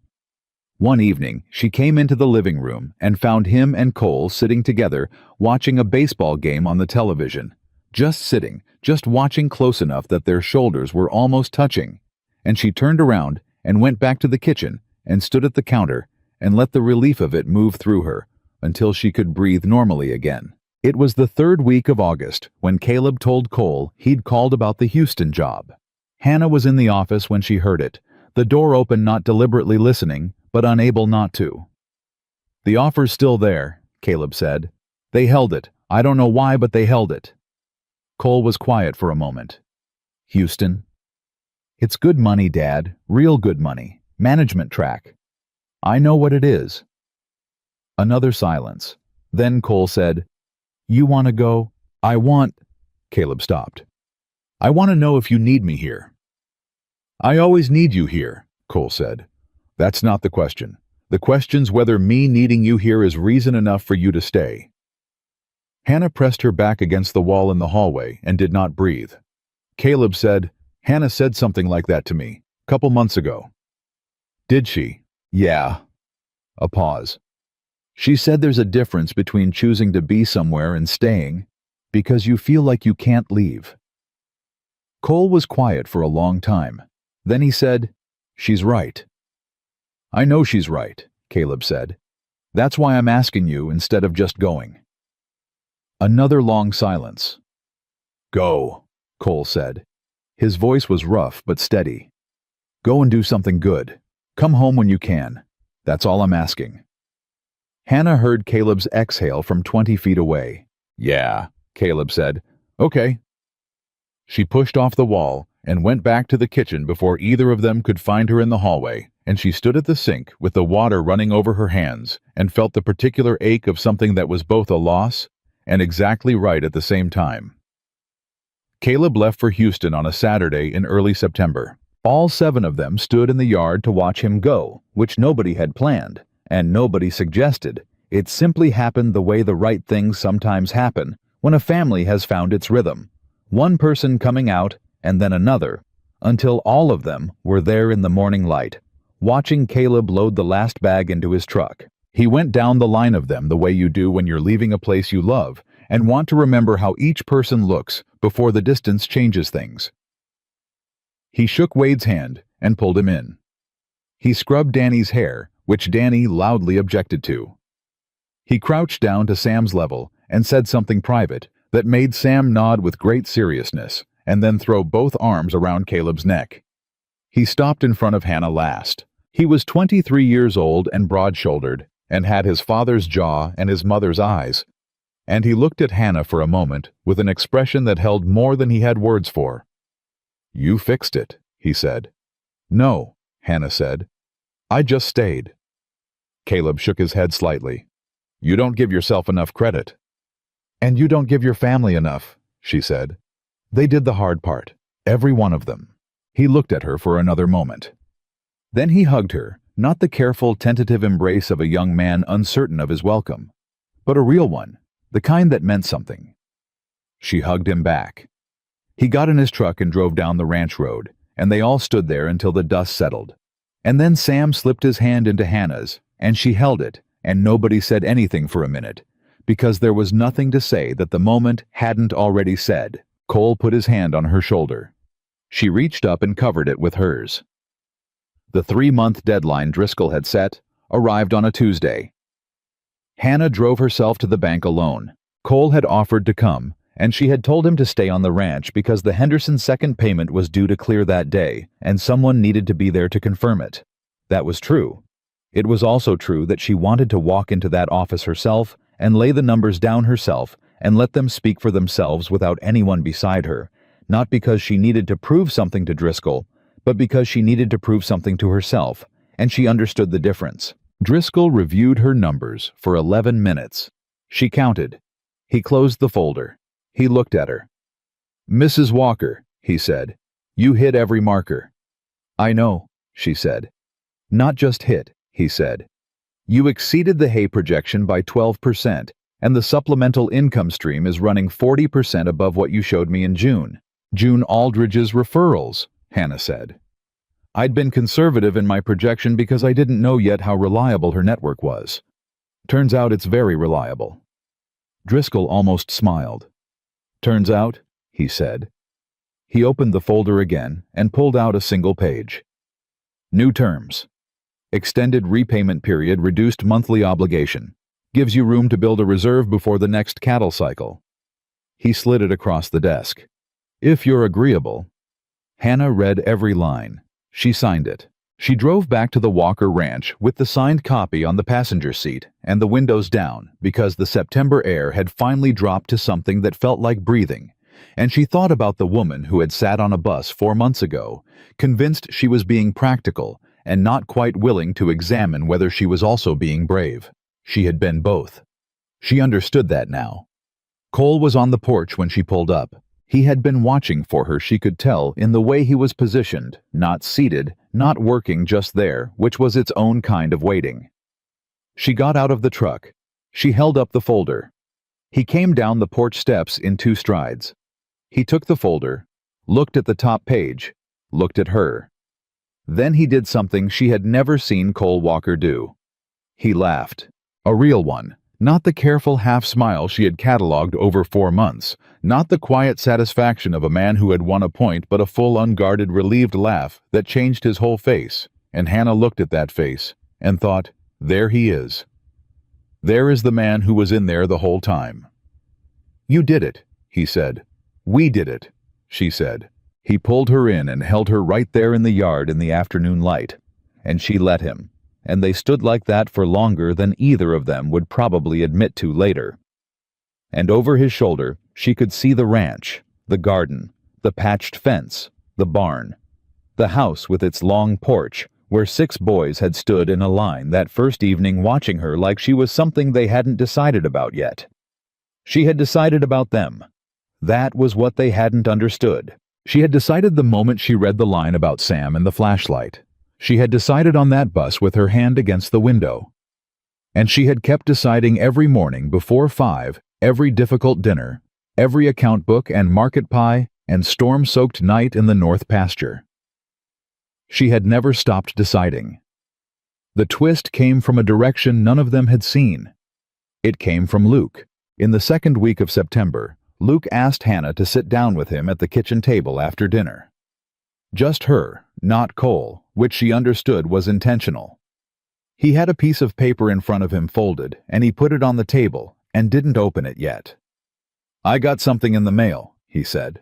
One evening, she came into the living room and found him and Cole sitting together watching a baseball game on the television. Just sitting, just watching close enough that their shoulders were almost touching. And she turned around and went back to the kitchen and stood at the counter and let the relief of it move through her until she could breathe normally again. It was the third week of August when Caleb told Cole he'd called about the Houston job. Hannah was in the office when she heard it, the door open, not deliberately listening, but unable not to. "The offer's still there," Caleb said. "They held it. I don't know why, but they held it." Cole was quiet for a moment. "Houston?" "It's good money, Dad. Real good money. Management track." "I know what it is." Another silence. Then Cole said, "You want to go?" Caleb stopped. "I want to know if you need me here." "I always need you here," Cole said. "That's not the question. The question's whether me needing you here is reason enough for you to stay." Hannah pressed her back against the wall in the hallway and did not breathe. Caleb said, "Hannah said something like that to me, a couple months ago." "Did she?" "Yeah." A pause. "She said there's a difference between choosing to be somewhere and staying, because you feel like you can't leave." Cole was quiet for a long time. Then he said, "She's right." "I know she's right," Caleb said. "That's why I'm asking you instead of just going." Another long silence. "Go," Cole said. His voice was rough but steady. "Go and do something good. Come home when you can. That's all I'm asking." Hannah heard Caleb's exhale from 20 feet away. "Yeah," Caleb said. "Okay." She pushed off the wall and went back to the kitchen before either of them could find her in the hallway, and she stood at the sink with the water running over her hands and felt the particular ache of something that was both a loss and exactly right at the same time. Caleb left for Houston on a Saturday in early September. All 7 of them stood in the yard to watch him go, which nobody had planned. And nobody suggested. It simply happened the way the right things sometimes happen when a family has found its rhythm. One person coming out, and then another, until all of them were there in the morning light, watching Caleb load the last bag into his truck. He went down the line of them the way you do when you're leaving a place you love and want to remember how each person looks before the distance changes things. He shook Wade's hand and pulled him in. He scrubbed Danny's hair, which Danny loudly objected to. He crouched down to Sam's level and said something private that made Sam nod with great seriousness and then throw both arms around Caleb's neck. He stopped in front of Hannah last. He was 23 years old and broad-shouldered and had his father's jaw and his mother's eyes, and he looked at Hannah for a moment with an expression that held more than he had words for. "You fixed it," he said. "No," Hannah said. "I just stayed." Caleb shook his head slightly. "You don't give yourself enough credit." "And you don't give your family enough," she said. "They did the hard part, every one of them." He looked at her for another moment. Then he hugged her, not the careful, tentative embrace of a young man uncertain of his welcome, but a real one, the kind that meant something. She hugged him back. He got in his truck and drove down the ranch road, and they all stood there until the dust settled. And then Sam slipped his hand into Hannah's, and she held it, and nobody said anything for a minute, because there was nothing to say that the moment hadn't already said. Cole put his hand on her shoulder. She reached up and covered it with hers. The 3-month deadline Driscoll had set arrived on a Tuesday. Hannah drove herself to the bank alone. Cole had offered to come, and she had told him to stay on the ranch because the Henderson's second payment was due to clear that day, and someone needed to be there to confirm it. That was true. It was also true that she wanted to walk into that office herself and lay the numbers down herself and let them speak for themselves without anyone beside her, not because she needed to prove something to Driscoll, but because she needed to prove something to herself, and she understood the difference. Driscoll reviewed her numbers for 11 minutes. She counted. He closed the folder. He looked at her. "Mrs. Walker," he said, "you hit every marker." "I know," she said. "Not just hit," he said. "You exceeded the hay projection by 12%, and the supplemental income stream is running 40% above what you showed me in June." "June Aldridge's referrals," Hannah said. "I'd been conservative in my projection because I didn't know yet how reliable her network was. Turns out it's very reliable." Driscoll almost smiled. "Turns out," he said. He opened the folder again and pulled out a single page. "New terms. Extended repayment period, reduced monthly obligation. Gives you room to build a reserve before the next cattle cycle." He slid it across the desk. "If you're agreeable." Hannah read every line. She signed it. She drove back to the Walker Ranch with the signed copy on the passenger seat and the windows down because the September air had finally dropped to something that felt like breathing, and she thought about the woman who had sat on a bus 4 months ago, convinced she was being practical and not quite willing to examine whether she was also being brave. She had been both. She understood that now. Cole was on the porch when she pulled up. He had been watching for her, she could tell, in the way he was positioned, not seated, not working just there, which was its own kind of waiting. She got out of the truck. She held up the folder. He came down the porch steps in 2 strides. He took the folder, looked at the top page, looked at her. Then he did something she had never seen Cole Walker do. He laughed. A real one. Not the careful half-smile she had catalogued over 4 months, not the quiet satisfaction of a man who had won a point, but a full, unguarded, relieved laugh that changed his whole face, and Hannah looked at that face and thought, there he is. There is the man who was in there the whole time. "You did it," he said. "We did it," she said. He pulled her in and held her right there in the yard in the afternoon light, and she let him. And they stood like that for longer than either of them would probably admit to later. And over his shoulder, she could see the ranch, the garden, the patched fence, the barn, the house with its long porch, where 6 boys had stood in a line that first evening watching her like she was something they hadn't decided about yet. She had decided about them. That was what they hadn't understood. She had decided the moment she read the line about Sam and the flashlight. She had decided on that bus with her hand against the window. And she had kept deciding every morning before 5, every difficult dinner, every account book and market pie and storm-soaked night in the north pasture. She had never stopped deciding. The twist came from a direction none of them had seen. It came from Luke. In the 2nd week of September, Luke asked Hannah to sit down with him at the kitchen table after dinner. Just her, not Cole, which she understood was intentional. He had a piece of paper in front of him folded, and he put it on the table and didn't open it yet. "I got something in the mail," he said.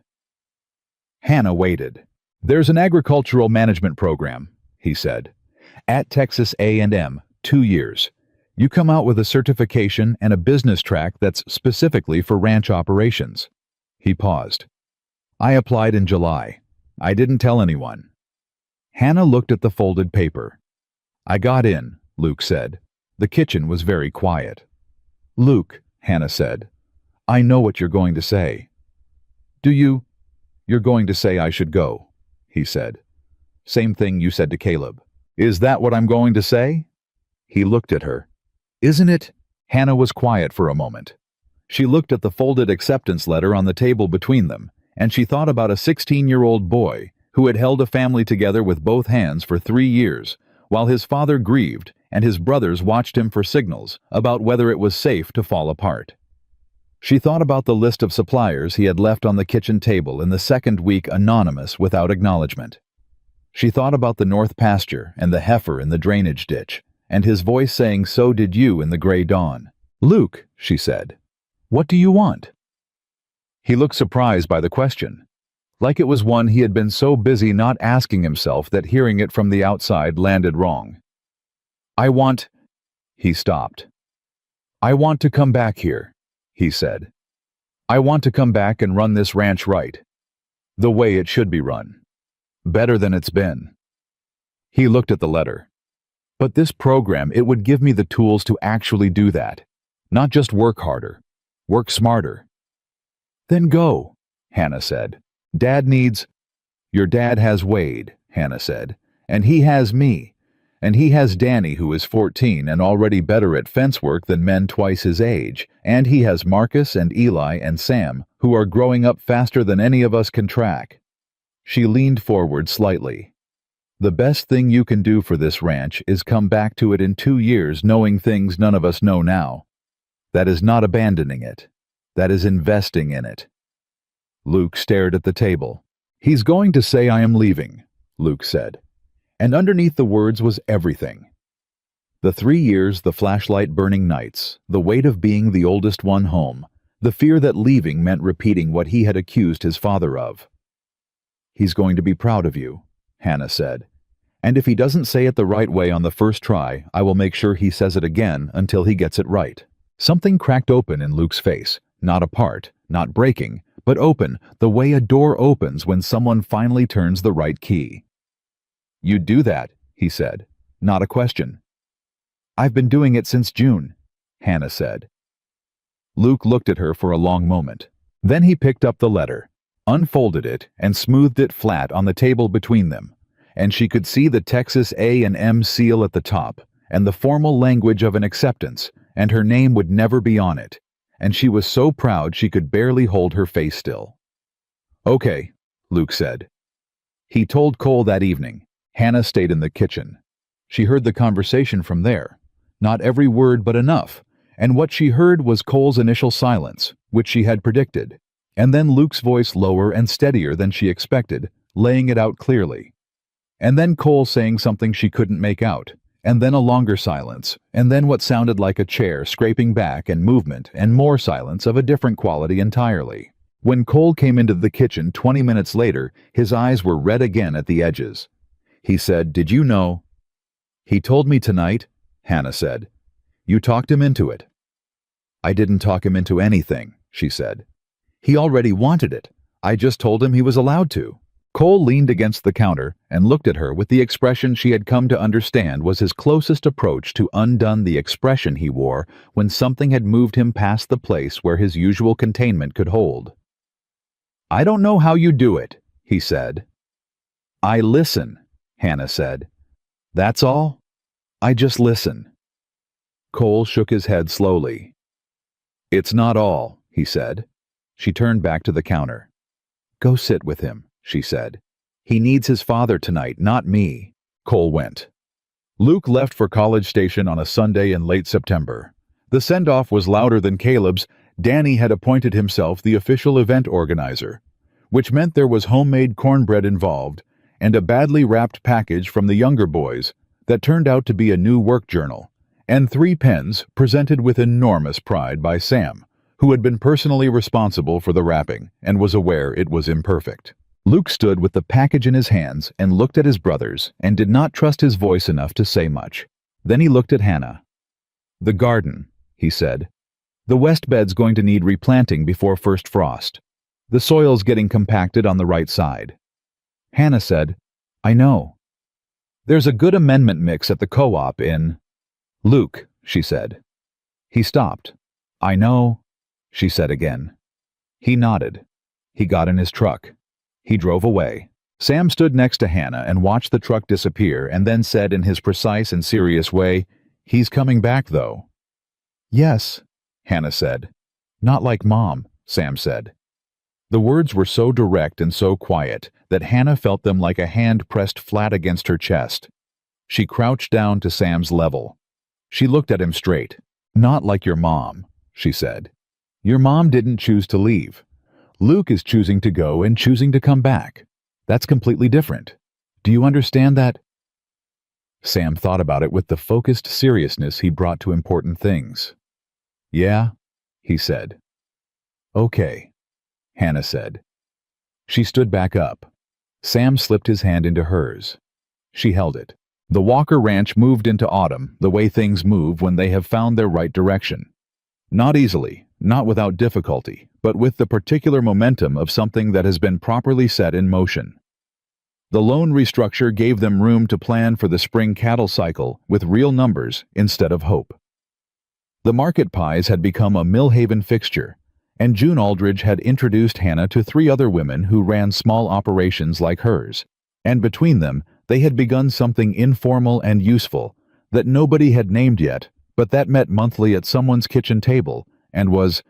Hannah waited. "There's an agricultural management program," he said, "at Texas A&M, 2 years. You come out with a certification and a business track that's specifically for ranch operations." He paused. "I applied in July. I didn't tell anyone." Hannah looked at the folded paper. "I got in," Luke said. The kitchen was very quiet. "Luke," Hannah said, "I know what you're going to say." "Do you?" "You're going to say I should go," he said. "Same thing you said to Caleb." "Is that what I'm going to say?" He looked at her. "Isn't it?" Hannah was quiet for a moment. She looked at the folded acceptance letter on the table between them, and she thought about a 16-year-old boy who had held a family together with both hands for 3 years, while his father grieved and his brothers watched him for signals about whether it was safe to fall apart. She thought about the list of suppliers he had left on the kitchen table in the 2nd week, anonymous without acknowledgement. She thought about the north pasture and the heifer in the drainage ditch, and his voice saying, "So did you," in the gray dawn. "Luke," she said, "what do you want?" He looked surprised by the question, like it was one he had been so busy not asking himself that hearing it from the outside landed wrong. "I want—" He stopped. "I want to come back here," he said. "I want to come back and run this ranch right. The way it should be run." Better than it's been. He looked at the letter. But this program, it would give me the tools to actually do that. Not just work harder. Work smarter. Then go, Hannah said. Dad needs... Your dad has Wade, Hannah said. And he has me. And he has Danny, who is 14 and already better at fence work than men twice his age. And he has Marcus and Eli and Sam, who are growing up faster than any of us can track. She leaned forward slightly. The best thing you can do for this ranch is come back to it in 2 years knowing things none of us know now. That is not abandoning it. That is investing in it. Luke stared at the table. He's going to say I am leaving, Luke said. And underneath the words was everything. The 3 years, the flashlight burning nights, the weight of being the oldest one home, the fear that leaving meant repeating what he had accused his father of. He's going to be proud of you, Hannah said. And if he doesn't say it the right way on the first try, I will make sure he says it again until he gets it right. Something cracked open in Luke's face, not apart, not breaking, but open, the way a door opens when someone finally turns the right key. You'd do that, he said. Not a question. I've been doing it since June, Hannah said. Luke looked at her for a long moment. Then he picked up the letter, unfolded it, and smoothed it flat on the table between them, and she could see the Texas A&M seal at the top, and the formal language of an acceptance, and her name would never be on it, and she was so proud she could barely hold her face still. Okay, Luke said. He told Cole that evening. Hannah stayed in the kitchen. She heard the conversation from there. Not every word, but enough, and what she heard was Cole's initial silence, which she had predicted, and then Luke's voice lower and steadier than she expected, laying it out clearly. And then Cole saying something she couldn't make out, and then a longer silence, and then what sounded like a chair scraping back and movement, and more silence of a different quality entirely. When Cole came into the kitchen 20 minutes later, his eyes were red again at the edges. He said, "Did you know?" "He told me tonight," Hannah said. "You talked him into it." "I didn't talk him into anything," she said. "He already wanted it. I just told him he was allowed to." Cole leaned against the counter and looked at her with the expression she had come to understand was his closest approach to undone the expression he wore when something had moved him past the place where his usual containment could hold. "I don't know how you do it," he said. "I listen," Hannah said. "That's all? I just listen." Cole shook his head slowly. "It's not all," he said. She turned back to the counter. "Go sit with him," she said. "He needs his father tonight, not me." Cole went. Luke left for College Station on a Sunday in late September. The send-off was louder than Caleb's. Danny had appointed himself the official event organizer, which meant there was homemade cornbread involved and a badly wrapped package from the younger boys that turned out to be a new work journal, and 3 pens presented with enormous pride by Sam, who had been personally responsible for the wrapping and was aware it was imperfect. Luke stood with the package in his hands and looked at his brothers and did not trust his voice enough to say much. Then he looked at Hannah. "The garden," he said. "The west bed's going to need replanting before first frost. The soil's getting compacted on the right side." Hannah said, "I know. There's a good amendment mix at the co-op in..." "Luke," she said. He stopped. "I know," she said again. He nodded. He got in his truck. He drove away. Sam stood next to Hannah and watched the truck disappear and then said in his precise and serious way, "He's coming back, though." "Yes," Hannah said. "Not like Mom," Sam said. The words were so direct and so quiet that Hannah felt them like a hand pressed flat against her chest. She crouched down to Sam's level. She looked at him straight. "Not like your mom," she said. "Your mom didn't choose to leave. Luke is choosing to go and choosing to come back. That's completely different. Do you understand that?" Sam thought about it with the focused seriousness he brought to important things. "Yeah," he said. "Okay," Hannah said. She stood back up. Sam slipped his hand into hers. She held it. The Walker Ranch moved into autumn, the way things move when they have found their right direction. Not easily, not without difficulty, but with the particular momentum of something that has been properly set in motion. The loan restructure gave them room to plan for the spring cattle cycle with real numbers instead of hope. The market pies had become a Millhaven fixture, and June Aldridge had introduced Hannah to 3 other women who ran small operations like hers, and between them they had begun something informal and useful that nobody had named yet, but that met monthly at someone's kitchen table and was,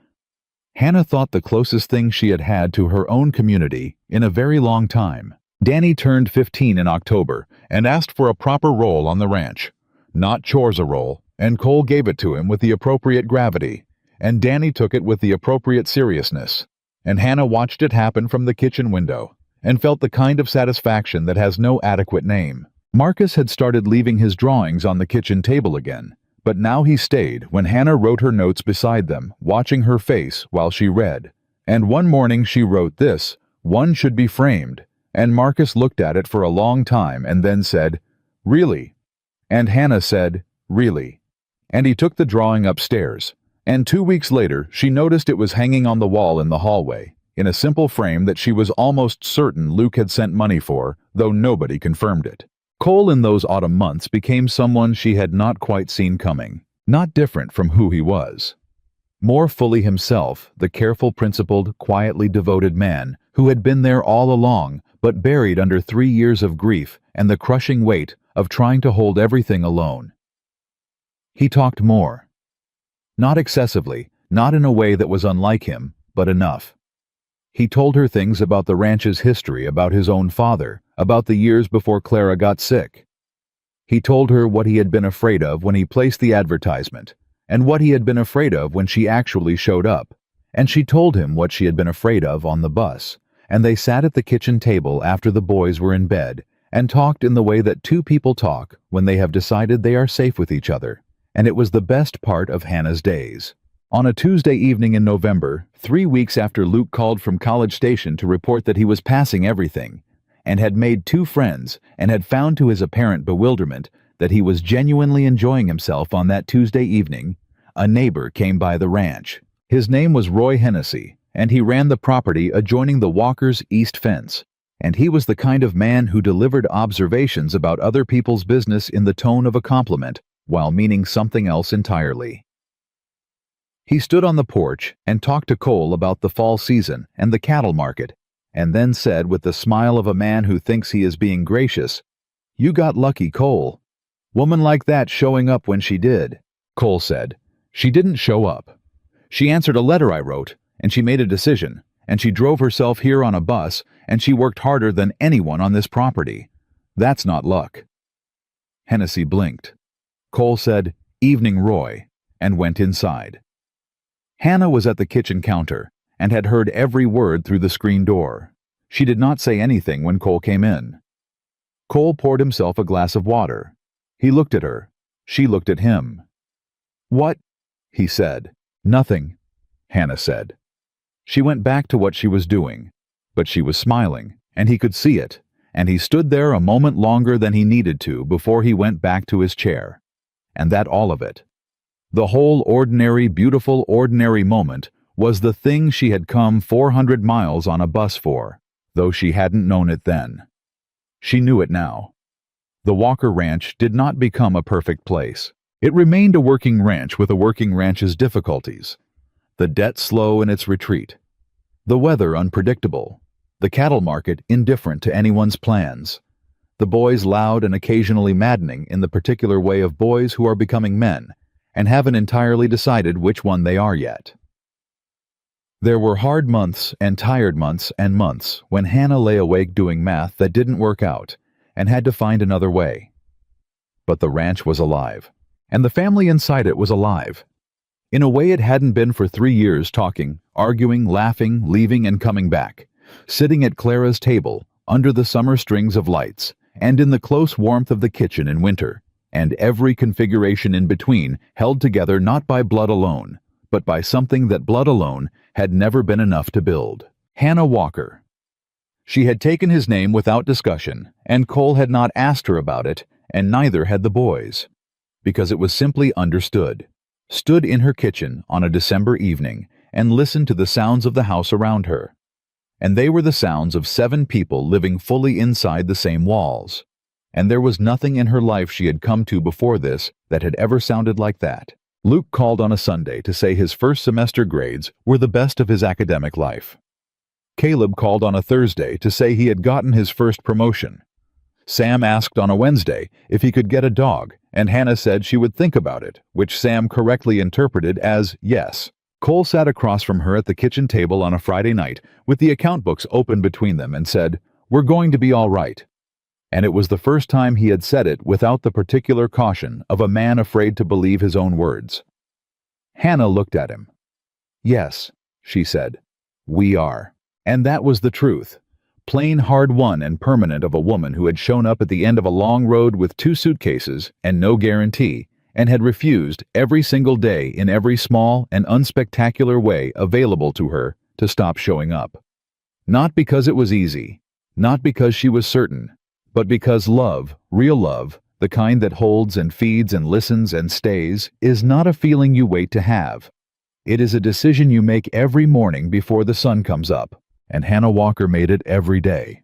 Hannah thought, the closest thing she had had to her own community in a very long time. Danny turned 15 in October and asked for a proper role on the ranch. Not chores a role, and Cole gave it to him with the appropriate gravity, and Danny took it with the appropriate seriousness, and Hannah watched it happen from the kitchen window and felt the kind of satisfaction that has no adequate name. Marcus had started leaving his drawings on the kitchen table again, but now he stayed when Hannah wrote her notes beside them, watching her face while she read. And one morning she wrote this, "One should be framed," and Marcus looked at it for a long time and then said, "Really?" And Hannah said, "Really?" And he took the drawing upstairs, and 2 weeks later she noticed it was hanging on the wall in the hallway, in a simple frame that she was almost certain Luke had sent money for, though nobody confirmed it. Cole in those autumn months became someone she had not quite seen coming, not different from who he was. More fully himself, the careful, principled, quietly devoted man who had been there all along, but buried under 3 years of grief and the crushing weight of trying to hold everything alone. He talked more. Not excessively, not in a way that was unlike him, but enough. He told her things about the ranch's history, about his own father, about the years before Clara got sick. He told her what he had been afraid of when he placed the advertisement, and what he had been afraid of when she actually showed up, and she told him what she had been afraid of on the bus, and they sat at the kitchen table after the boys were in bed, and talked in the way that 2 people talk when they have decided they are safe with each other, and it was the best part of Hannah's days. On a Tuesday evening in November, 3 weeks after Luke called from College Station to report that he was passing everything, and had made 2 friends, and had found to his apparent bewilderment that he was genuinely enjoying himself on that Tuesday evening, a neighbor came by the ranch. His name was Roy Hennessy, and he ran the property adjoining the Walkers' east fence, and he was the kind of man who delivered observations about other people's business in the tone of a compliment, while meaning something else entirely. He stood on the porch and talked to Cole about the fall season and the cattle market, and then said with the smile of a man who thinks he is being gracious, "You got lucky, Cole. Woman like that showing up when she did." Cole said, "She didn't show up. She answered a letter I wrote, and she made a decision, and she drove herself here on a bus, and she worked harder than anyone on this property. That's not luck." Hennessy blinked. Cole said, "Evening, Roy," and went inside. Hannah was at the kitchen counter and had heard every word through the screen door. She did not say anything when Cole came in. Cole poured himself a glass of water. He looked at her. She looked at him. "What?" he said. "Nothing," Hannah said. She went back to what she was doing, but she was smiling, and he could see it, and he stood there a moment longer than he needed to before he went back to his chair. And that all of it. The whole ordinary, beautiful, ordinary moment was the thing she had come 400 miles on a bus for, though she hadn't known it then. She knew it now. The Walker Ranch did not become a perfect place. It remained a working ranch with a working ranch's difficulties. The debt slow in its retreat. The weather unpredictable. The cattle market indifferent to anyone's plans. The boys loud and occasionally maddening in the particular way of boys who are becoming men, and haven't entirely decided which one they are yet. There were hard months and tired months and months when Hannah lay awake doing math that didn't work out and had to find another way. But the ranch was alive, and the family inside it was alive. In a way it hadn't been for 3 years, talking, arguing, laughing, leaving and coming back, sitting at Clara's table under the summer strings of lights and in the close warmth of the kitchen in winter, and every configuration in between held together not by blood alone, but by something that blood alone had never been enough to build. Hannah Walker. She had taken his name without discussion, and Cole had not asked her about it, and neither had the boys, because it was simply understood. Stood in her kitchen on a December evening and listened to the sounds of the house around her. and they were the sounds of 7 people living fully inside the same walls. And there was nothing in her life she had come to before this that had ever sounded like that. Luke called on a Sunday to say his first semester grades were the best of his academic life. Caleb called on a Thursday to say he had gotten his first promotion. Sam asked on a Wednesday if he could get a dog, and Hannah said she would think about it, which Sam correctly interpreted as yes. Cole sat across from her at the kitchen table on a Friday night with the account books open between them and said, "We're going to be all right." And it was the first time he had said it without the particular caution of a man afraid to believe his own words. Hannah looked at him. "Yes," she said, "we are." And that was the truth. Plain hard-won and permanent of a woman who had shown up at the end of a long road with 2 suitcases and no guarantee, and had refused every single day in every small and unspectacular way available to her to stop showing up. Not because it was easy, not because she was certain, but because love, real love, the kind that holds and feeds and listens and stays, is not a feeling you wait to have. It is a decision you make every morning before the sun comes up, and Hannah Walker made it every day.